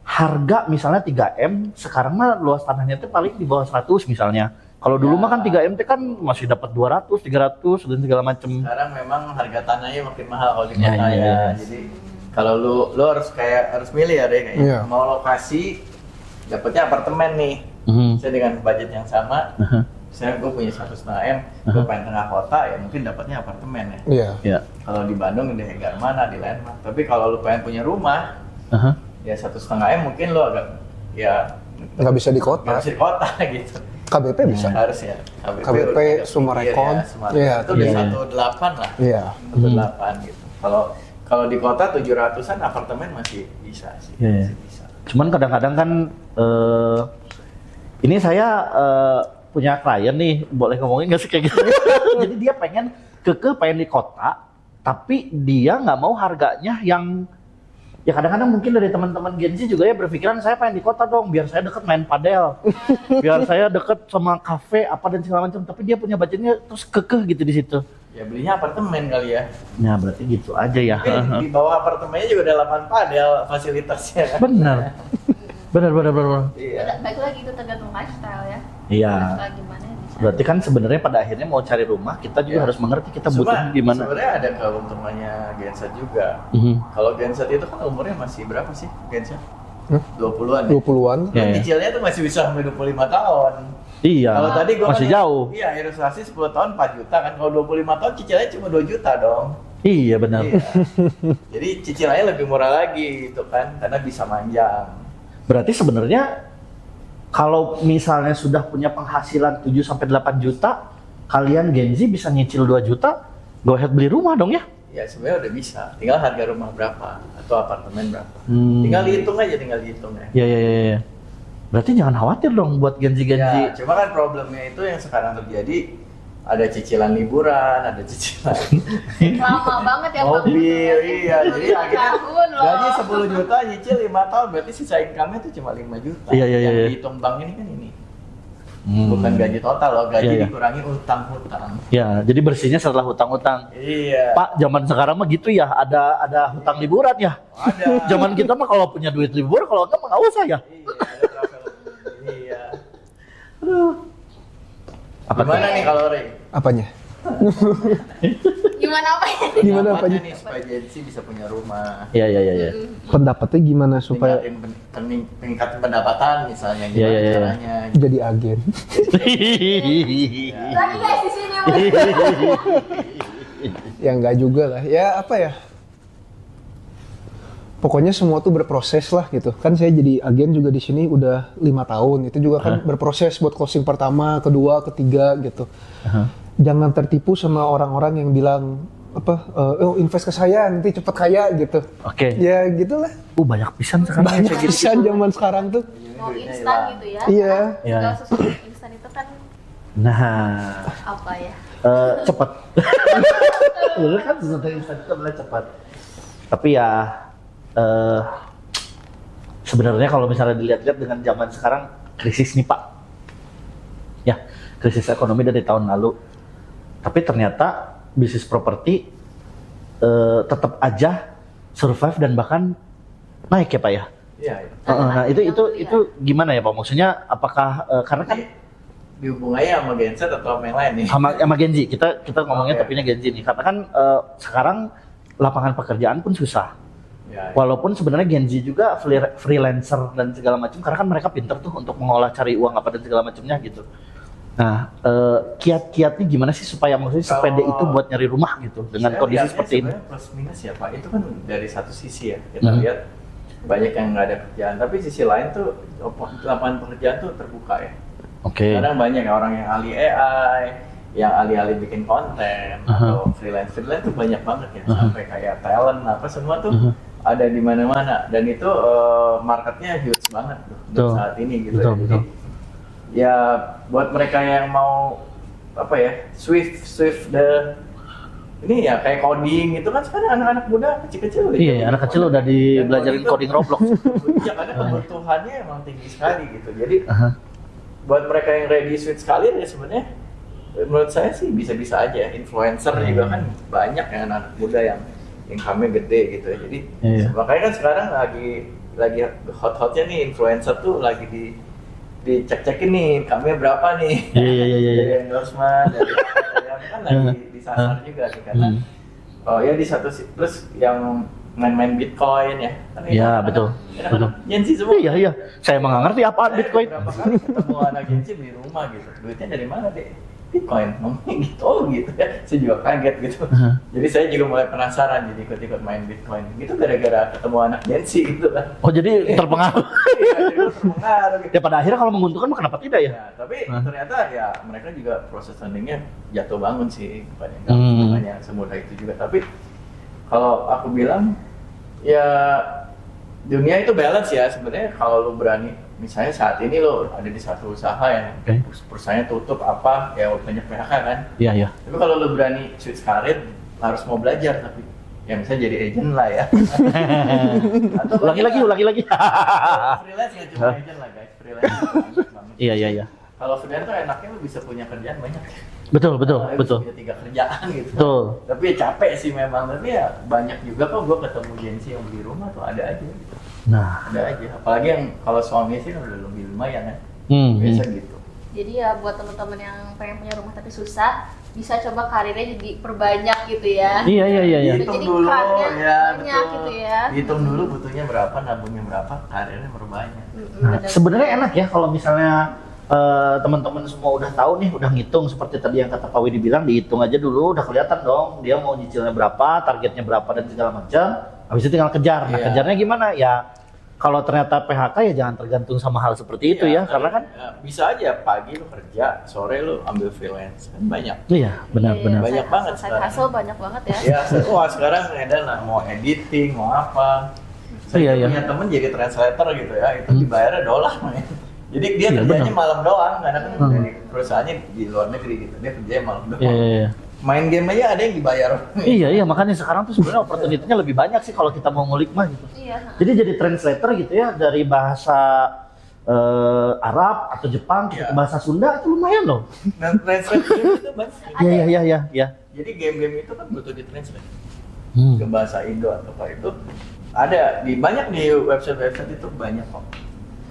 Speaker 3: Harga misalnya 3M, sekarang mah luas tanahnya itu paling di bawah 100 misalnya. Kalau dulu mah kan 3M itu kan masih dapat 200, 300 dan segala macam.
Speaker 1: Sekarang memang harga tanahnya makin mahal kalau di kota ya. Jadi kalau lu harus milih ya deh kayaknya. Mau lokasi dapatnya apartemen nih. Saya dengan budget yang sama. Misalnya gue punya 1,5 M, gue pengen tengah kota ya mungkin dapatnya apartemen ya.
Speaker 2: Iya.
Speaker 3: Iya.
Speaker 1: Kalau di Bandung di Garmana, di Landmark. Tapi kalau lu pengen punya rumah, ya 1,5 M mungkin lu agak ya
Speaker 2: Nggak bisa di kota.
Speaker 1: nggak bisa di kota gitu.
Speaker 2: KBP bisa.
Speaker 1: Harus ya.
Speaker 2: KBP, Sumarekon.
Speaker 1: Iya, itu udah
Speaker 3: Iya.
Speaker 1: 1,8 lah.
Speaker 2: Iya.
Speaker 1: 1,8 gitu. Kalau di kota 700-an apartemen masih bisa sih.
Speaker 3: Iya.
Speaker 1: Masih bisa.
Speaker 3: Cuman kadang-kadang kan ini saya punya klien nih, boleh ngomongin nggak sih kayak gitu? Jadi dia pengen pengen di kota, tapi dia nggak mau harganya yang ya kadang-kadang mungkin dari teman-teman Gen Z juga ya berpikiran saya pengen di kota dong, biar saya deket main padel, biar saya deket sama kafe apa dan segala macam. Tapi dia punya budgetnya terus gitu di situ.
Speaker 1: Ya belinya apartemen kali ya.
Speaker 3: Ya berarti gitu aja ya.
Speaker 1: Mungkin di bawah apartemennya juga ada lapangan padel fasilitasnya.
Speaker 3: Benar. Benar.
Speaker 1: Iya.
Speaker 4: Baik lagi itu tergantung lifestyle ya.
Speaker 3: Iya.
Speaker 4: Lifestyle gimana ya bisa.
Speaker 3: Berarti kan sebenarnya pada akhirnya mau cari rumah kita juga
Speaker 1: Ya.
Speaker 3: harus mengerti kita butuh gimana.
Speaker 1: Sebenarnya ada keuntungannya Gen Z juga. Kalau Gen Z itu kan umurnya masih berapa sih Gen Z? 20-an ya?
Speaker 2: 20-an.
Speaker 3: Ya, ya.
Speaker 1: Cicilnya tuh masih bisa sampai 25 tahun.
Speaker 3: Iya.
Speaker 1: Kalau tadi gua
Speaker 3: masih
Speaker 1: kan,
Speaker 3: jauh.
Speaker 1: Iya, ilustrasi 10 tahun 4 juta kan. Kalau 25 tahun cicilnya cuma 2 juta dong.
Speaker 3: Iya benar.
Speaker 1: Iya. Jadi cicilannya lebih murah lagi gitu kan karena bisa manjang.
Speaker 3: Berarti sebenarnya kalau misalnya sudah punya penghasilan 7 sampai 8 juta, kalian Gen Z bisa nyicil 2 juta, go ahead beli rumah dong ya?
Speaker 1: Ya sebenarnya udah bisa. Tinggal harga rumah berapa atau apartemen berapa. Tinggal dihitung aja,
Speaker 3: Ya. Berarti jangan khawatir dong buat Gen Z.
Speaker 1: Ya, cuma kan problemnya itu yang sekarang terjadi ada cicilan liburan, ada cicilan
Speaker 4: Lama banget ya Pak.
Speaker 1: mobil, iya. Jadi akhirnya
Speaker 4: Tahun loh.
Speaker 1: gaji 10 juta nyicil 5 tahun, berarti sisa income-nya itu cuma 5 juta.
Speaker 3: Iya.
Speaker 1: Yang dihitung bank ini kan ini. Bukan gaji total loh, gaji
Speaker 3: Iya.
Speaker 1: dikurangi utang-hutang.
Speaker 3: Ya, jadi bersihnya setelah hutang-hutang.
Speaker 1: Iya.
Speaker 3: Pak, zaman sekarang mah gitu ya, ada hutang liburan ya.
Speaker 1: Ada.
Speaker 3: Zaman kita mah kalau punya duit libur, kalau enggak mah nggak usah ya.
Speaker 1: Iya, ada travel. Iya.
Speaker 3: Apa
Speaker 1: Gimana nih kalau Ray?
Speaker 2: Apanya?
Speaker 4: Gimana apa ya?
Speaker 2: Gimana
Speaker 1: Dapatnya
Speaker 2: apanya?
Speaker 1: nih supaya Gen Z bisa punya rumah.
Speaker 3: Iya.
Speaker 2: Pendapatnya gimana supaya
Speaker 1: Peningkatan pendapatan misalnya gimana
Speaker 3: Iya.
Speaker 1: caranya.
Speaker 2: jadi agen?
Speaker 4: Lagi guys di sini Mas.
Speaker 2: Ya enggak juga lah. Ya apa ya? Pokoknya semua tuh berproses lah gitu. Kan saya jadi agen juga di sini udah 5 tahun. Itu juga kan berproses buat closing pertama, kedua, ketiga gitu. Jangan tertipu sama orang-orang yang bilang apa? Invest ke saya nanti cepet kaya gitu.
Speaker 3: Oke.
Speaker 2: Ya gitulah.
Speaker 3: Banyak pisan sekarang ya
Speaker 2: Banyak
Speaker 3: kayak gitu.
Speaker 2: pisan zaman sekarang tuh.
Speaker 4: Mau instan gitu ya.
Speaker 2: Iya.
Speaker 3: Iya.
Speaker 4: Segala sesuatu yang instan itu kan
Speaker 3: Nah,
Speaker 4: apa ya?
Speaker 3: cepat. Bener kan sesuatu yang instan itu adalah cepat. Tapi ya sebenarnya kalau misalnya dilihat-lihat dengan zaman sekarang krisis nih Pak. Ya, krisis ekonomi dari tahun lalu. Tapi ternyata bisnis properti tetap aja survive dan bahkan naik ya Pak ya.
Speaker 1: Iya.
Speaker 3: Nah, itu gimana ya Pak? Maksudnya apakah karena kan
Speaker 1: Dihubungannya sama Gen Z atau sama yang lain nih?
Speaker 3: sama Gen Z, kita ngomongnya
Speaker 1: Oke.
Speaker 3: topiknya Gen Z nih. Karena kan sekarang lapangan pekerjaan pun susah.
Speaker 1: Ya,
Speaker 3: Walaupun sebenarnya Gen Z juga freelancer dan segala macam, karena kan mereka pinter tuh untuk mengolah cari uang apa dan segala macamnya gitu. Nah, kiat-kiatnya gimana sih supaya maksudnya sepede itu buat nyari rumah gitu dengan
Speaker 1: saya
Speaker 3: kondisi
Speaker 1: lihatnya
Speaker 3: seperti ini?
Speaker 1: sebenarnya plus minus ya Pak. Itu kan dari satu sisi ya. Kita lihat banyak yang nggak ada kerjaan, tapi sisi lain tuh lapangan pekerjaan tuh terbuka ya.
Speaker 3: Oke.
Speaker 1: Kadang banyak ya orang yang ahli AI, yang ahli-ahli bikin konten, atau freelance tuh banyak banget ya. Sampai kayak talent apa semua tuh ada di mana-mana. Dan itu marketnya huge banget tuh untuk saat ini gitu.
Speaker 3: Betul,
Speaker 1: Jadi
Speaker 3: betul.
Speaker 1: ya buat mereka yang mau apa ya swift ini ya kayak coding itu kan sekarang anak-anak muda kecil-kecil udah
Speaker 3: Iya,
Speaker 1: jadi
Speaker 3: anak kecil
Speaker 1: coding.
Speaker 3: udah
Speaker 1: Dan
Speaker 3: dibelajarin
Speaker 1: itu-
Speaker 3: coding Roblox.
Speaker 1: Ya karena kebutuhannya emang tinggi sekali gitu. Jadi buat mereka yang ready switch karir ya sebenarnya menurut saya sih bisa-bisa aja. Influencer juga kan banyak ya anak muda yang income-nya gede gitu ya. Jadi
Speaker 3: Iya.
Speaker 1: makanya kan sekarang lagi hot-hotnya nih influencer tuh lagi dicek-cekin nih income-nya berapa nih.
Speaker 3: Iya.
Speaker 1: Dari endorsement dari kan lagi disasar juga sih karena oh ya di satu terus yang main-main Bitcoin ya.
Speaker 3: Iya, betul. Betul.
Speaker 1: Gen Z semua.
Speaker 3: Iya. Saya emang nggak ngerti apaan Bitcoin.
Speaker 1: Berapa kali ketemu anak Gen Z beli rumah gitu. Duitnya dari mana deh? Bitcoin, ngomongnya gitu, oh gitu ya. Saya juga kaget gitu. Jadi saya juga mulai penasaran jadi ikut-ikut main Bitcoin. Gitu gara-gara ketemu anak Gen Z gitu kan.
Speaker 3: Oh jadi terpengaruh.
Speaker 1: Iya, jadi terpengaruh gitu.
Speaker 3: Ya pada akhirnya kalau menguntungkan mah kenapa tidak ya?
Speaker 1: Ya, tapi ternyata ya mereka juga proses fundingnya jatuh bangun sih, bukannya hanya semudah itu juga. Tapi kalau aku bilang ya dunia itu balance ya sebenarnya. Kalau lu berani, misalnya saat ini lo ada di satu usaha yang perusahaannya tutup apa ya banyak PHK kan.
Speaker 3: Iya.
Speaker 1: Tapi kalau lu berani switch karir harus mau belajar tapi ya misalnya jadi agent lah ya. Atau
Speaker 3: ulangi lagi.
Speaker 1: Freelance nggak cuma agent lah guys, freelance.
Speaker 3: Iya.
Speaker 1: Kalau freelance tuh enaknya lu bisa punya kerjaan banyak.
Speaker 3: Betul.
Speaker 1: Bisa punya 3 kerjaan gitu.
Speaker 3: Betul.
Speaker 1: Tapi ya capek sih memang, tapi ya banyak juga kok gue ketemu Gen Z yang beli rumah tuh ada aja gitu.
Speaker 3: Nah,
Speaker 1: Ada aja, apalagi yang kalau suami sih udah lebih lumayan kan. Biasa gitu.
Speaker 4: Jadi ya buat teman-teman yang pengen punya rumah tapi susah, bisa coba karirnya jadi perbanyak gitu ya.
Speaker 3: Iya.
Speaker 1: Hitung
Speaker 4: Jadi
Speaker 1: dulu
Speaker 4: perannya
Speaker 1: ya,
Speaker 4: banyak
Speaker 1: betul.
Speaker 4: gitu ya.
Speaker 1: Hitung dulu butuhnya berapa, nabungnya berapa, karirnya berbanyak.
Speaker 3: Nah, sebenarnya enak ya kalau misalnya teman-teman semua udah tahu nih, udah ngitung seperti tadi yang kata Pak Widi bilang, dihitung aja dulu, udah kelihatan dong dia mau nyicilnya berapa, targetnya berapa dan segala macam. Habis itu tinggal kejar. Nah, kejarnya gimana? Ya kalau ternyata PHK ya jangan tergantung sama hal seperti itu ya, karena kan
Speaker 1: bisa aja pagi lu kerja, sore lu ambil freelance kan banyak.
Speaker 3: Iya, benar.
Speaker 1: Banyak banget
Speaker 4: sekarang. Hasil banyak banget ya.
Speaker 1: Ya, wah sekarang edan lah mau editing, mau apa. Saya punya temen jadi translator gitu ya, itu dibayarnya $, men. Jadi dia kerjanya malam doang, karena kan dari perusahaannya di luar negeri gitu, dia kerjanya malam doang.
Speaker 3: Iya.
Speaker 1: Main game aja ada yang dibayar.
Speaker 3: Iya, makanya sekarang tuh sebenarnya opportunity-nya lebih banyak sih kalau kita mau ngulik mah gitu.
Speaker 4: Iya.
Speaker 3: Jadi jadi translator gitu ya dari bahasa Arab atau Jepang ke bahasa Sunda itu lumayan loh.
Speaker 1: Dan translate game itu banyak.
Speaker 3: Iya.
Speaker 1: Jadi game-game itu kan butuh di translate ke bahasa Indo atau apa itu ada di banyak di website itu banyak kok.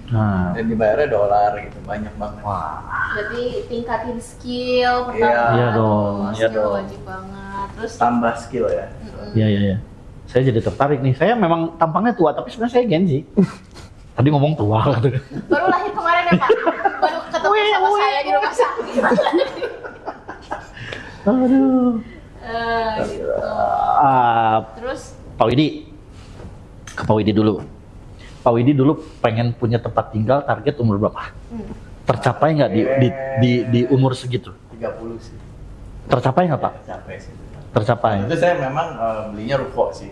Speaker 3: Nah.
Speaker 1: Dan dibayarnya $, gitu, banyak banget.
Speaker 3: Wah.
Speaker 4: Berarti tingkatin skill pertama.
Speaker 3: Iya dong.
Speaker 4: Skill wajib banget. Terus
Speaker 1: tambah skill ya.
Speaker 3: Iya. Saya jadi tertarik nih. Saya memang tampangnya tua, tapi sebenarnya saya Gen Z. Tadi ngomong tua gitu.
Speaker 4: Baru lahir kemarin ya Pak. Baru ketemu sama saya di rumah sakit.
Speaker 3: Aduh.
Speaker 4: Gitu. Terus
Speaker 3: Pak Widi. Ke Pak Widi dulu. Pak Widi dulu pengen punya tempat tinggal, target umur berapa? Tercapai nggak di umur segitu?
Speaker 1: 30 sih.
Speaker 3: Tercapai nggak Pak?
Speaker 1: Tercapai sih.
Speaker 3: Tercapai.
Speaker 1: Itu saya memang belinya ruko sih.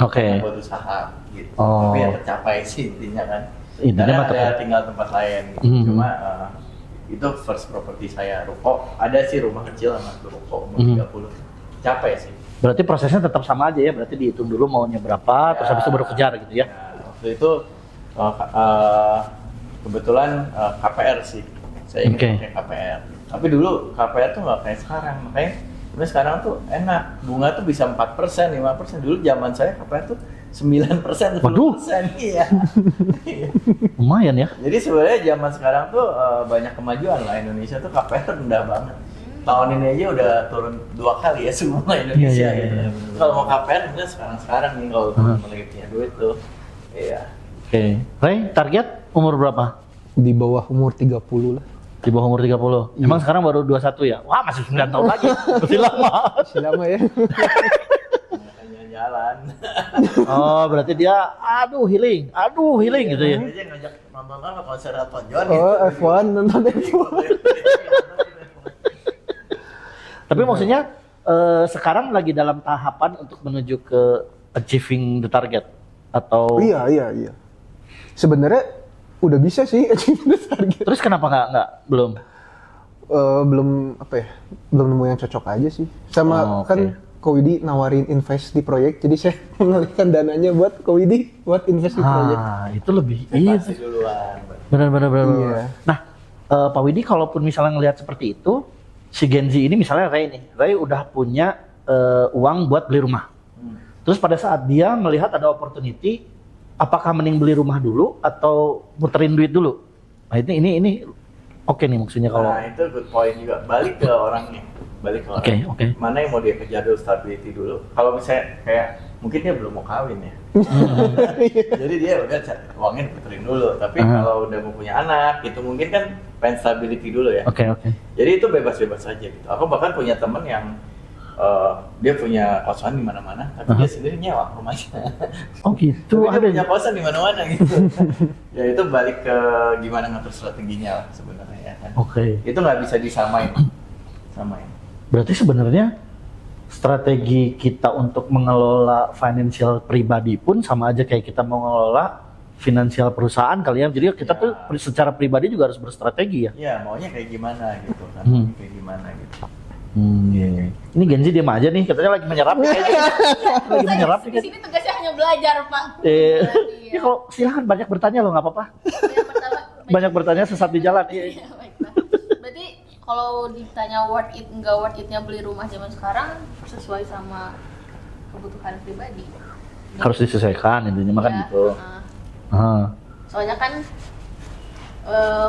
Speaker 3: Oke.
Speaker 1: Buat usaha gitu.
Speaker 3: Oh.
Speaker 1: Tapi ya tercapai sih intinya kan.
Speaker 3: Intinya mah
Speaker 1: ada tinggal tempat lain gitu. Cuma itu first property saya ruko. Ada sih rumah kecil sama ruko umur 30. Capai sih.
Speaker 3: Berarti prosesnya tetap sama aja ya. Berarti dihitung dulu maunya berapa, terus habis itu baru kejar gitu ya.
Speaker 1: Waktu itu kebetulan KPR sih, saya ingin pakai KPR. Tapi dulu KPR tuh nggak kayak sekarang, makanya sekarang tuh enak, bunga tuh bisa 4%, 5%. Dulu zaman saya KPR tuh 9%, 10%. Iya.
Speaker 3: Lumayan ya.
Speaker 1: Jadi sebenarnya zaman sekarang tuh banyak kemajuan lah. Indonesia tuh KPR rendah banget. Tahun ini aja udah turun 2 kali ya semua Indonesia.
Speaker 3: Iya.
Speaker 1: Kalau mau KPR mungkin sekarang nih kalau lagi punya duit tuh. Iya.
Speaker 3: Oke. Ray, target umur berapa?
Speaker 2: Di bawah umur 30 lah.
Speaker 3: Di bawah umur 30. Emang sekarang baru 21 ya? Wah, masih 9 tahun lagi. Masih lama.
Speaker 2: Masih lama ya.
Speaker 1: Hanya jalan.
Speaker 3: Oh, berarti dia healing gitu ya.
Speaker 1: Dia ngajak nonton apa konser Elton John
Speaker 2: Oh,
Speaker 1: gitu.
Speaker 2: F1, nonton F1.
Speaker 3: Tapi maksudnya sekarang lagi dalam tahapan untuk menuju ke achieving the target atau
Speaker 2: Iya. Sebenarnya udah bisa sih achieving the target.
Speaker 3: Terus kenapa nggak belum?
Speaker 2: Belum belum nemu yang cocok aja sih. Sama kan Ko Widi nawarin invest di proyek, jadi saya mengalihkan dananya buat Ko Widi buat invest di proyek.
Speaker 3: Itu lebih
Speaker 1: Pasti duluan.
Speaker 3: Benar.
Speaker 2: Iya.
Speaker 3: Nah, Pak Widi kalaupun misalnya ngelihat seperti itu, si Gen Z ini misalnya Ray udah punya uang buat beli rumah. Terus pada saat dia melihat ada opportunity, apakah mending beli rumah dulu atau muterin duit dulu? Nah ini oke nih maksudnya kalau.
Speaker 1: Nah itu good point juga. Balik ke orangnya. Mana yang mau dia kejar dulu, stability dulu. Kalau misalnya kayak mungkin dia belum mau kawin ya. Jadi dia udah uangnya diputerin dulu. Tapi kalau udah mau punya anak, itu mungkin kan pengen stability dulu ya.
Speaker 3: Oke.
Speaker 1: Jadi itu bebas-bebas saja gitu. Aku bahkan punya temen yang dia punya kosan di mana-mana, tapi dia sendiri nyewa rumahnya.
Speaker 3: Oh gitu.
Speaker 1: Tapi dia punya kosan di mana-mana gitu. Ya itu balik ke gimana ngatur strateginya lah sebenarnya ya kan.
Speaker 3: Oke.
Speaker 1: Itu nggak bisa samain.
Speaker 3: Berarti sebenarnya strategi kita untuk mengelola financial pribadi pun sama aja kayak kita mau mengelola finansial perusahaan kali ya. Jadi kita tuh secara pribadi juga harus berstrategi ya.
Speaker 1: Iya, maunya kayak gimana gitu kan. Kayak gimana gitu.
Speaker 3: Ini Genzi diam aja nih, katanya lagi menyerap nih kayaknya. Lagi menyerap nih kan.
Speaker 4: Di sini tugasnya hanya belajar, Pak.
Speaker 3: Ya kalau silahkan banyak bertanya loh, nggak apa-apa.
Speaker 4: Yang pertama,
Speaker 3: Banyak bertanya sesat di jalan.
Speaker 4: Iya, baiklah. Berarti kalau ditanya worth it enggak worth it-nya beli rumah zaman sekarang sesuai sama kebutuhan pribadi.
Speaker 3: Harus disesuaikan intinya makan gitu.
Speaker 4: Soalnya kan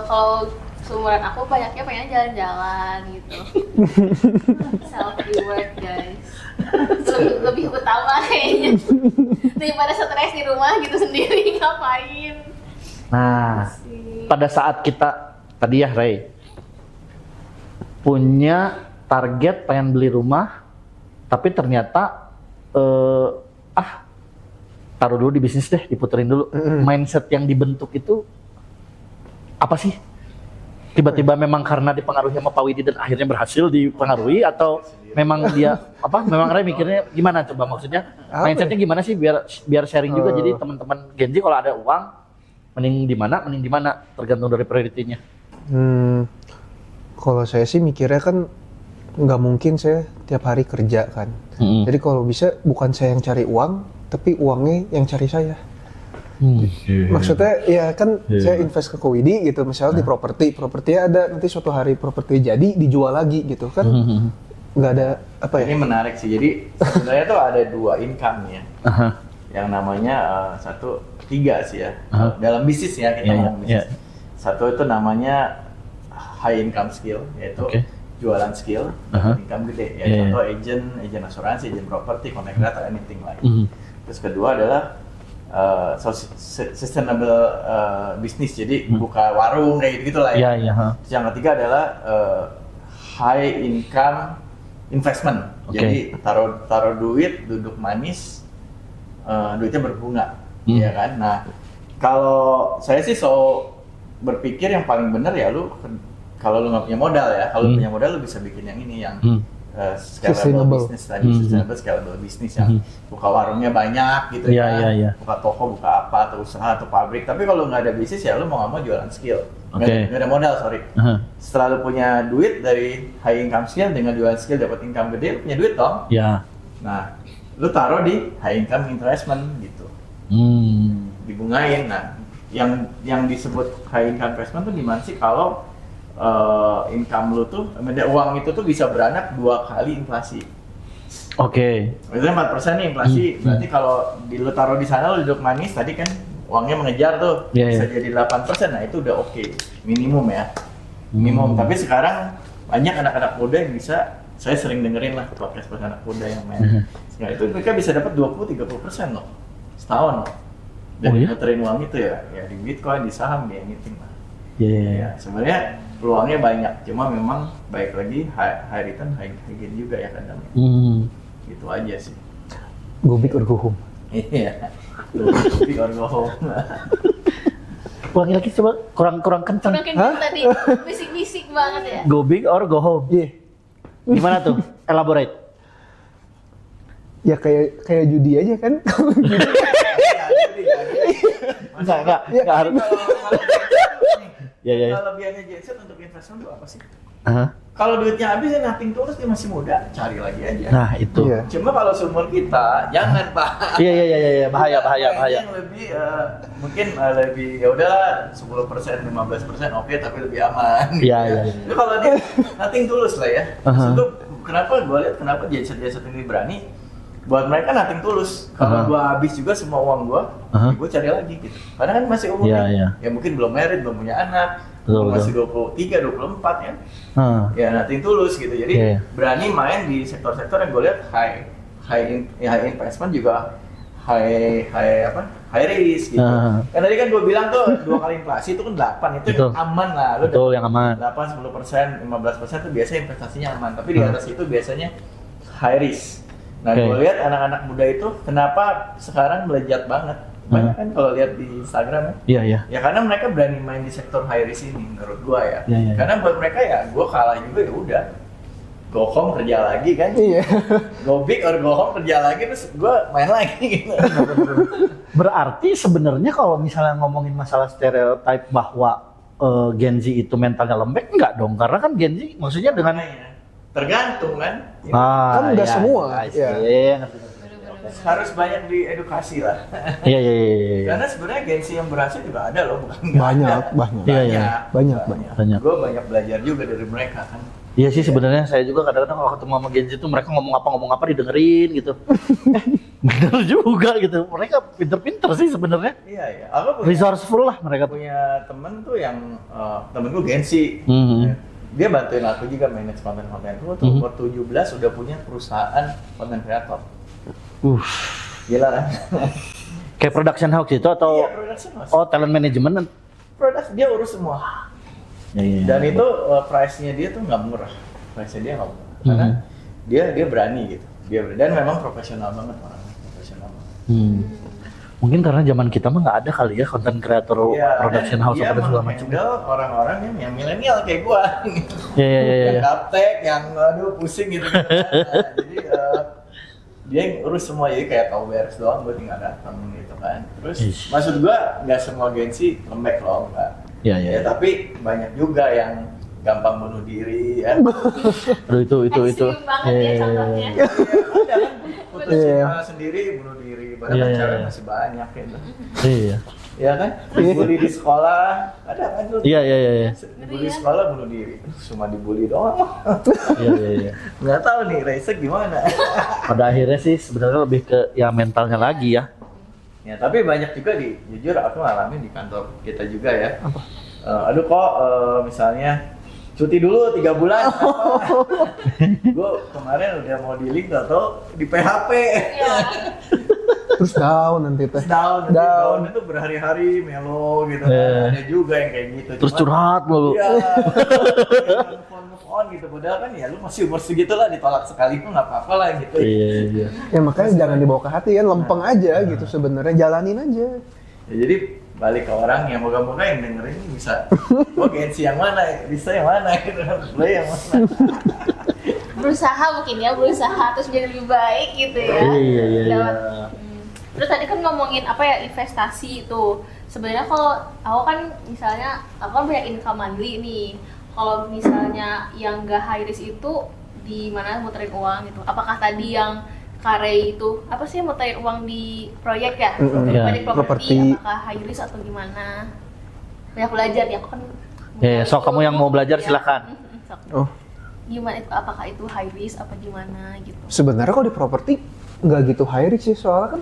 Speaker 4: kalau seumuran aku banyaknya pengen jalan-jalan gitu. Self reward guys. Lebih utama kayaknya daripada stres di rumah gitu sendiri ngapain.
Speaker 3: Nah, pada saat kita tadi ya Ray punya target pengen beli rumah, tapi ternyata taruh dulu di bisnis deh, diputerin dulu. Mindset yang dibentuk itu apa sih? Tiba-tiba memang karena dipengaruhi sama Pak Widi dan akhirnya berhasil dipengaruhi, atau memang dia memang Ray mikirnya gimana coba, maksudnya mindsetnya gimana sih biar sharing juga, jadi teman-teman Genzi kalau ada uang mending di mana tergantung dari prioritinya.
Speaker 2: Kalau saya sih mikirnya kan nggak mungkin saya tiap hari kerja kan. Jadi kalau bisa bukan saya yang cari uang, tapi uangnya yang cari saya. Maksudnya ya kan saya invest ke Kowidi gitu, misalnya di propertinya ada, nanti suatu hari properti jadi dijual lagi gitu kan. Nggak ada apa ya.
Speaker 1: Ini menarik sih, jadi sebenarnya tuh ada dua income ya. Yang namanya tiga sih ya. Dalam bisnis ya kita ngomong bisnis. Satu itu namanya high income skill, yaitu jualan skill, income gede, ya contoh agent asuransi, agent properti, connect data, anything like. Terus kedua adalah sustainable business, jadi buka warung kayak gitu lah ya. Terus yang ketiga adalah high income investment, jadi taruh duit, duduk manis, duitnya berbunga, ya kan. Nah kalau saya sih berpikir yang paling benar ya kalau lu nggak punya modal ya, kalau punya modal lu bisa bikin yang ini, yang scalable business tadi, scalable business yang buka warungnya banyak gitu buka toko, buka apa, atau usaha atau pabrik. Tapi kalau nggak ada bisnis ya lu mau nggak mau jualan skill, nggak ada modal, setelah lu punya duit dari high income skill, dengan jualan skill dapat income gede, lu punya duit dong. Nah lu taruh di high income investment gitu, dibungain. Nah yang disebut high income investment tuh dimana sih? Kalau income lu tuh, uang itu tuh bisa beranak 2 kali inflasi. Misalnya 4% nih inflasi, berarti kalau lu taruh di sana, lu duduk manis, tadi kan uangnya mengejar tuh, bisa jadi 8%, nah itu udah minimum ya. Minimum. Tapi sekarang banyak anak-anak muda yang bisa, saya sering dengerin lah podcast anak muda yang main. Nah itu mereka bisa dapat 20-30% loh, setahun loh. Dan muterin uang itu ya di Bitcoin, di saham, di anything lah. Ya, sebenarnya peluangnya banyak, cuma memang baik lagi high return, high gain juga ya kadang. Gitu aja sih.
Speaker 2: Go big or go home.
Speaker 1: Iya. Go big or go home.
Speaker 3: Ulangi lagi coba, kurang kencang.
Speaker 4: Kurang kencang tadi, bisik-bisik banget ya.
Speaker 3: Go big or go home. Gimana tuh? Elaborate.
Speaker 2: Ya kayak judi aja kan.
Speaker 3: Enggak harus.
Speaker 1: Kelebihannya Genset untuk investment itu apa sih? Kalau duitnya habis ya nothing tulus, dia masih muda, cari lagi aja.
Speaker 3: Nah itu.
Speaker 1: Cuma kalau seumur kita, jangan Pak.
Speaker 3: Iya, bahaya.
Speaker 1: Yang lebih mungkin lebih ya udahlah 10%, 15% oke, tapi lebih aman.
Speaker 3: Iya.
Speaker 1: Itu kalau dia nothing tulus lah ya. Itu kenapa gue lihat kenapa Genset ini berani? Buat mereka nothing tulus. Kalau gua habis juga semua uang gua, gua cari lagi gitu. Karena kan masih umurnya, ya mungkin belum married, belum punya anak, masih 23, 24 ya. Ya nothing tulus gitu. Jadi berani main di sektor-sektor yang gua lihat high high investment juga high risk gitu. Kan tadi kan gue bilang tuh 2 kali inflasi itu kan 8, itu
Speaker 3: Betul.
Speaker 1: aman lah. Lu
Speaker 3: Betul, yang aman.
Speaker 1: 8, 10%, 15% itu biasanya investasinya aman, tapi di atas itu biasanya high risk. Nah, gue lihat anak-anak muda itu kenapa sekarang melejat banget. Banyak kan kalau lihat di Instagram ya.
Speaker 3: Iya, iya.
Speaker 1: Ya karena mereka berani main di sektor high risk ini menurut gua ya.
Speaker 3: Iya.
Speaker 1: Karena buat mereka ya gua kalah juga ya udah. Go home kerja lagi kan.
Speaker 2: Iya.
Speaker 1: Go big or go home kerja lagi terus gua main lagi gitu.
Speaker 3: Berarti sebenarnya kalau misalnya ngomongin masalah stereotip bahwa Gen Z itu mentalnya lembek, enggak dong, karena kan Gen Z maksudnya dengan
Speaker 1: tergantung kan.
Speaker 2: Kan nggak semua.
Speaker 3: Iya.
Speaker 1: Harus banyak diedukasi lah.
Speaker 3: Iya.
Speaker 1: Karena sebenarnya Gen Z yang berhasil juga ada loh, bukan nggak
Speaker 2: Banyak,
Speaker 1: ada.
Speaker 2: banyak.
Speaker 3: Iya.
Speaker 2: Banyak.
Speaker 1: Gua banyak belajar juga dari mereka kan.
Speaker 3: Iya sih, sebenarnya saya juga kadang-kadang kalau ketemu sama Gen Z itu mereka ngomong apa didengerin gitu. Bener juga gitu. Mereka pinter-pinter sih sebenarnya.
Speaker 1: Iya. Aku
Speaker 3: Resourceful lah mereka tuh.
Speaker 1: punya temen tuh yang temen gue Gen Z. Dia bantuin aku juga manage konten-konten. Gue tuh umur 17 udah punya perusahaan konten kreator. Gila kan?
Speaker 3: Kayak production house itu atau
Speaker 1: Iya, production house.
Speaker 3: oh talent management?
Speaker 1: Produk dia urus semua.
Speaker 3: Iya.
Speaker 1: Dan itu price-nya dia tuh nggak murah. Price-nya dia nggak murah. Karena dia berani gitu. Dan memang profesional banget orangnya, profesional banget.
Speaker 3: Mungkin karena zaman kita mah nggak ada kali ya konten kreator production house apa segala macam.
Speaker 1: Dia orang-orang yang milenial kayak gua.
Speaker 3: Iya.
Speaker 1: Yang gaptek, yang aduh pusing gitu. Nah, jadi dia yang urus semua, jadi kayak tahu beres doang, gue tinggal datang gitu kan. Terus maksud gue nggak semua Gen Z lembek loh, enggak.
Speaker 3: Iya.
Speaker 1: Ya, tapi banyak juga yang gampang bunuh diri ya.
Speaker 3: Aduh itu.
Speaker 4: Ekstrim banget ya contohnya.
Speaker 1: Ada kan putus cinta sendiri bunuh diri, padahal cewek masih banyak gitu.
Speaker 3: Iya.
Speaker 1: Ya kan? Dibully di sekolah, ada kan tuh.
Speaker 3: Iya.
Speaker 1: Dibully di sekolah bunuh diri, cuma dibully doang.
Speaker 3: Iya.
Speaker 1: Nggak tahu nih Raisa gimana.
Speaker 3: Pada akhirnya sih sebenarnya lebih ke ya mentalnya lagi ya.
Speaker 1: Ya tapi banyak juga jujur aku ngalamin di kantor kita juga ya. Aduh kok misalnya cuti dulu 3 bulan. Gue kemarin udah mau di link atau di PHP.
Speaker 2: Terus down nanti teh.
Speaker 1: Down itu berhari-hari melo gitu. Ada juga yang kayak gitu.
Speaker 3: Terus curhat mulu.
Speaker 1: Iya. Move on gitu. Padahal kan ya lu masih umur segitu lah, ditolak sekali pun nggak apa-apa lah gitu.
Speaker 3: Iya.
Speaker 2: Ya makanya jangan dibawa ke hati kan, lempeng aja gitu sebenarnya, jalanin aja.
Speaker 1: Ya, jadi balik ke orang yang moga-moga yang dengerin ini bisa, oh Gen Z yang mana, bisa yang mana gitu, lo yang mana.
Speaker 4: Berusaha mungkin ya, berusaha terus jadi lebih baik gitu ya.
Speaker 3: Iya.
Speaker 4: Terus tadi kan ngomongin apa ya, investasi itu. Sebenarnya kalau aku kan misalnya aku kan punya income monthly nih. Kalau misalnya yang gak high risk itu di mana muterin uang gitu. Apakah tadi yang Kare itu apa sih muterin uang di proyek ya? Di properti, apakah high risk atau gimana? Banyak belajar ya, aku kan.
Speaker 3: Ya, so kamu yang mau belajar silakan.
Speaker 2: Oh.
Speaker 4: Gimana itu, apakah itu high risk apa gimana gitu?
Speaker 2: Sebenarnya kalau di properti nggak gitu high risk sih, soalnya kan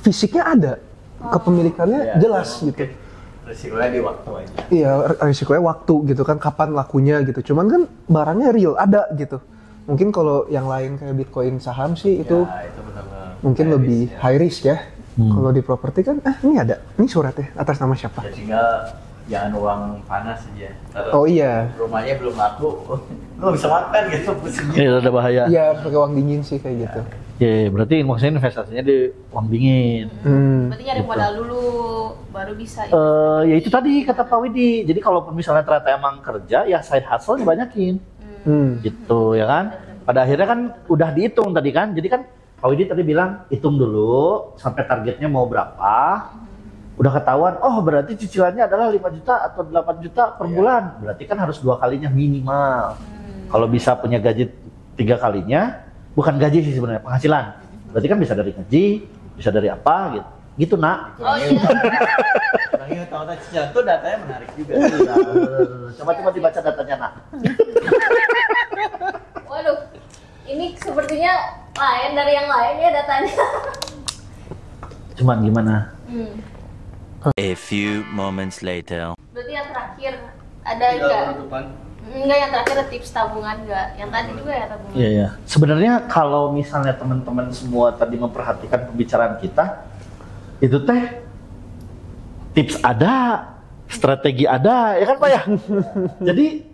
Speaker 2: fisiknya ada, kepemilikannya jelas gitu.
Speaker 1: Risikonya di waktu aja.
Speaker 2: Iya, risikonya waktu gitu kan, kapan lakunya gitu. Cuman kan barangnya real ada gitu. Mungkin kalau yang lain kayak Bitcoin, saham sih itu
Speaker 1: benar-benar
Speaker 2: mungkin lebih high risk ya. Kalau di properti kan, ini ada, ini suratnya atas nama siapa?
Speaker 1: Ya tinggal jangan uang panas aja.
Speaker 2: Oh iya.
Speaker 1: Rumahnya belum laku, lo bisa makan gitu pusingnya.
Speaker 3: Iya, ada bahaya.
Speaker 2: Iya, pakai uang dingin sih kayak gitu.
Speaker 3: Ya, berarti maksudnya investasinya di uang dingin.
Speaker 4: Berarti nyari modal dulu, baru bisa.
Speaker 3: Ya itu tadi kata Pak Widi. Jadi kalau misalnya ternyata emang kerja, ya side hustle dibanyakin. Gitu ya kan. Pada akhirnya kan udah dihitung tadi kan. Jadi kan Pak Widi tadi bilang hitung dulu sampai targetnya mau berapa. Udah ketahuan, oh berarti cicilannya adalah 5 juta atau 8 juta per bulan. Berarti kan harus 2 kalinya minimal. Kalau bisa punya gaji 3 kalinya, bukan gaji sih sebenarnya, penghasilan. Berarti kan bisa dari gaji, bisa dari apa gitu. Gitu nak.
Speaker 4: Oh iya.
Speaker 1: Lagi tahu-tahu cicilan tuh datanya menarik juga.
Speaker 3: Coba dibaca datanya nak.
Speaker 4: Waduh, ini sepertinya lain dari yang lain ya datanya.
Speaker 3: Cuman gimana?
Speaker 5: A few moments later.
Speaker 4: Berarti yang terakhir ada nggak? Enggak, yang terakhir tips tabungan enggak. Yang tadi juga ya tabungan.
Speaker 3: Iya, iya. Sebenarnya kalau misalnya teman-teman semua tadi memperhatikan pembicaraan kita, itu teh tips ada, strategi ada, ya kan Pak ya? Jadi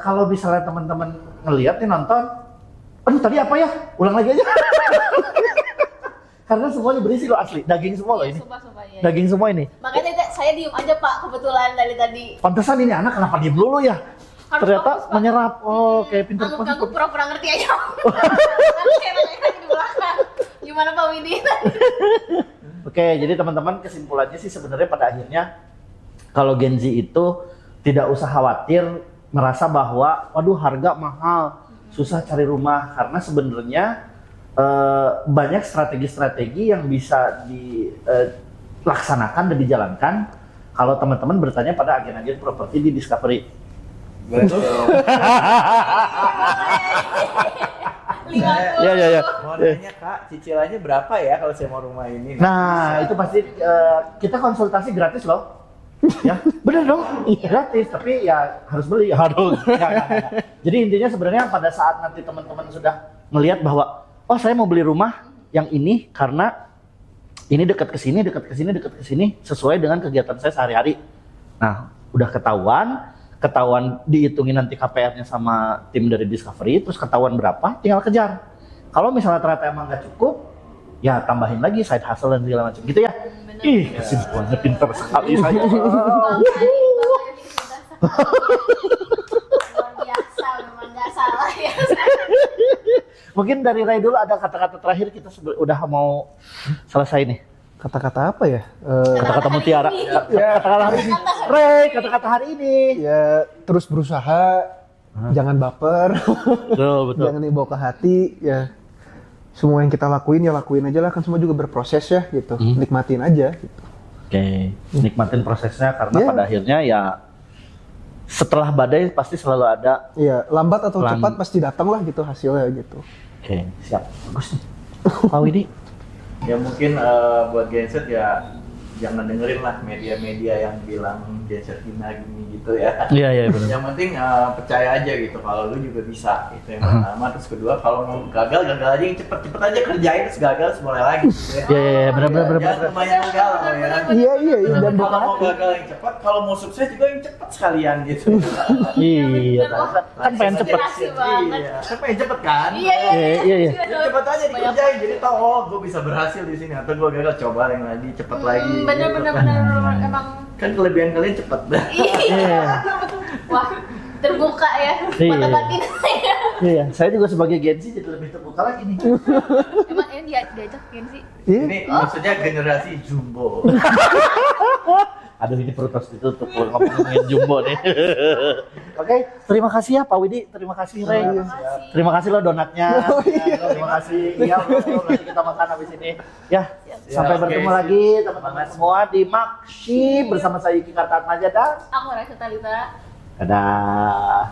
Speaker 3: kalau misalnya teman-teman ngelihat nih nonton, aduh tadi apa ya? Ulang lagi aja. Karena semuanya berisi loh asli, daging semua loh ini.
Speaker 4: Sumpah, ya.
Speaker 3: Daging semua ini.
Speaker 4: Makanya saya diem aja Pak, kebetulan dari tadi.
Speaker 3: Pantesan ini anak kenapa diem dulu ya?
Speaker 4: Harus
Speaker 3: Ternyata
Speaker 4: fokus, Pak.
Speaker 3: menyerap. Oh, kayak pintar
Speaker 4: Aku pura-pura ngerti aja. Nanti saya nanya di belakang. Gimana Pak Widi?
Speaker 3: Oke, jadi teman-teman kesimpulannya sih sebenarnya pada akhirnya kalau Gen Z itu tidak usah khawatir merasa bahwa waduh harga mahal, susah cari rumah, karena sebenarnya banyak strategi-strategi yang bisa dilaksanakan dan dijalankan kalau teman-teman bertanya pada agen-agen properti di Discovery.
Speaker 1: Betul.
Speaker 3: Ya.
Speaker 1: Mau nanya Kak, cicilannya berapa ya kalau saya mau rumah ini?
Speaker 3: Nah, itu pasti kita konsultasi gratis loh. Ya, bener dong, gratis, tapi ya harus beli, harus. Enggak. Jadi intinya sebenarnya pada saat nanti teman-teman sudah melihat bahwa oh saya mau beli rumah yang ini karena ini dekat ke sini, dekat ke sini, dekat ke sini sesuai dengan kegiatan saya sehari-hari. Nah, udah ketahuan dihitungin nanti KPR-nya sama tim dari Discovery, terus ketahuan berapa, tinggal kejar. Kalau misalnya ternyata emang nggak cukup, ya tambahin lagi side hustle dan segala macam gitu ya.
Speaker 4: Bener.
Speaker 3: Ih, kesimpulannya pintar sekali saya.
Speaker 4: Luar biasa, memang nggak salah ya.
Speaker 3: Mungkin dari Ray dulu ada kata-kata terakhir, kita udah mau selesai nih.
Speaker 2: Kata-kata apa ya?
Speaker 3: Kata-kata mutiara.
Speaker 2: Ya,
Speaker 3: Kata-kata hari ini. Ray, kata-kata hari ini.
Speaker 2: ya terus berusaha, jangan baper,
Speaker 3: Betul.
Speaker 2: jangan dibawa ke hati, ya semua yang kita lakuin ya lakuin aja lah, kan semua juga berproses ya gitu, nikmatin aja gitu.
Speaker 3: Oke, nikmatin prosesnya karena
Speaker 2: Yeah.
Speaker 3: pada akhirnya ya setelah badai pasti selalu ada.
Speaker 2: Iya, lambat atau cepat pasti datang lah gitu hasilnya gitu.
Speaker 3: Oke, siap. Bagus nih. Pak Widi.
Speaker 1: Ya mungkin buat Genset ya jangan dengerin lah media-media yang bilang Genset gini gitu ya.
Speaker 3: Iya benar.
Speaker 1: Yang penting percaya aja gitu kalau lu juga bisa, itu yang pertama. Terus kedua, kalau mau gagal aja yang cepet aja kerjain, terus gagal terus mulai lagi gitu ya.
Speaker 3: Iya benar.
Speaker 1: Jangan kebanyakan galau ya.
Speaker 2: Iya, dan buka
Speaker 1: Kalau mau
Speaker 2: hati.
Speaker 1: gagal yang cepat, kalau mau sukses juga yang cepat sekalian gitu.
Speaker 3: Iya, kan pengen cepet.
Speaker 4: Inspirasi banget.
Speaker 1: Iya, kan pengen cepet kan?
Speaker 4: Iya.
Speaker 3: Iya.
Speaker 1: Ya, cepet aja dikerjain, jadi tau oh gue bisa berhasil di sini atau gue gagal, coba yang lagi cepet lagi.
Speaker 4: Bener
Speaker 1: gitu.
Speaker 4: emang.
Speaker 1: Kan kelebihan kalian cepet dah.
Speaker 3: Iya.
Speaker 4: Wah, terbuka ya mata batin saya.
Speaker 3: Iya, saya juga sebagai Gen Z jadi lebih terbuka lagi nih.
Speaker 4: Emang ini diajak Gen Z?
Speaker 2: Iya.
Speaker 1: Ini maksudnya generasi jumbo.
Speaker 3: Aduh, ini perut harus ditutup kalau ngomongin jumbo nih. Oke, terima kasih ya Pak Widi, terima kasih Ray. Terima kasih loh donatnya. Terima kasih. Iya, nanti kita makan habis ini. Ya, sampai bertemu lagi teman-teman semua di Maksi bersama saya Yuki Kartatmaja dan
Speaker 4: Aku Raisa Talita.
Speaker 3: dadah.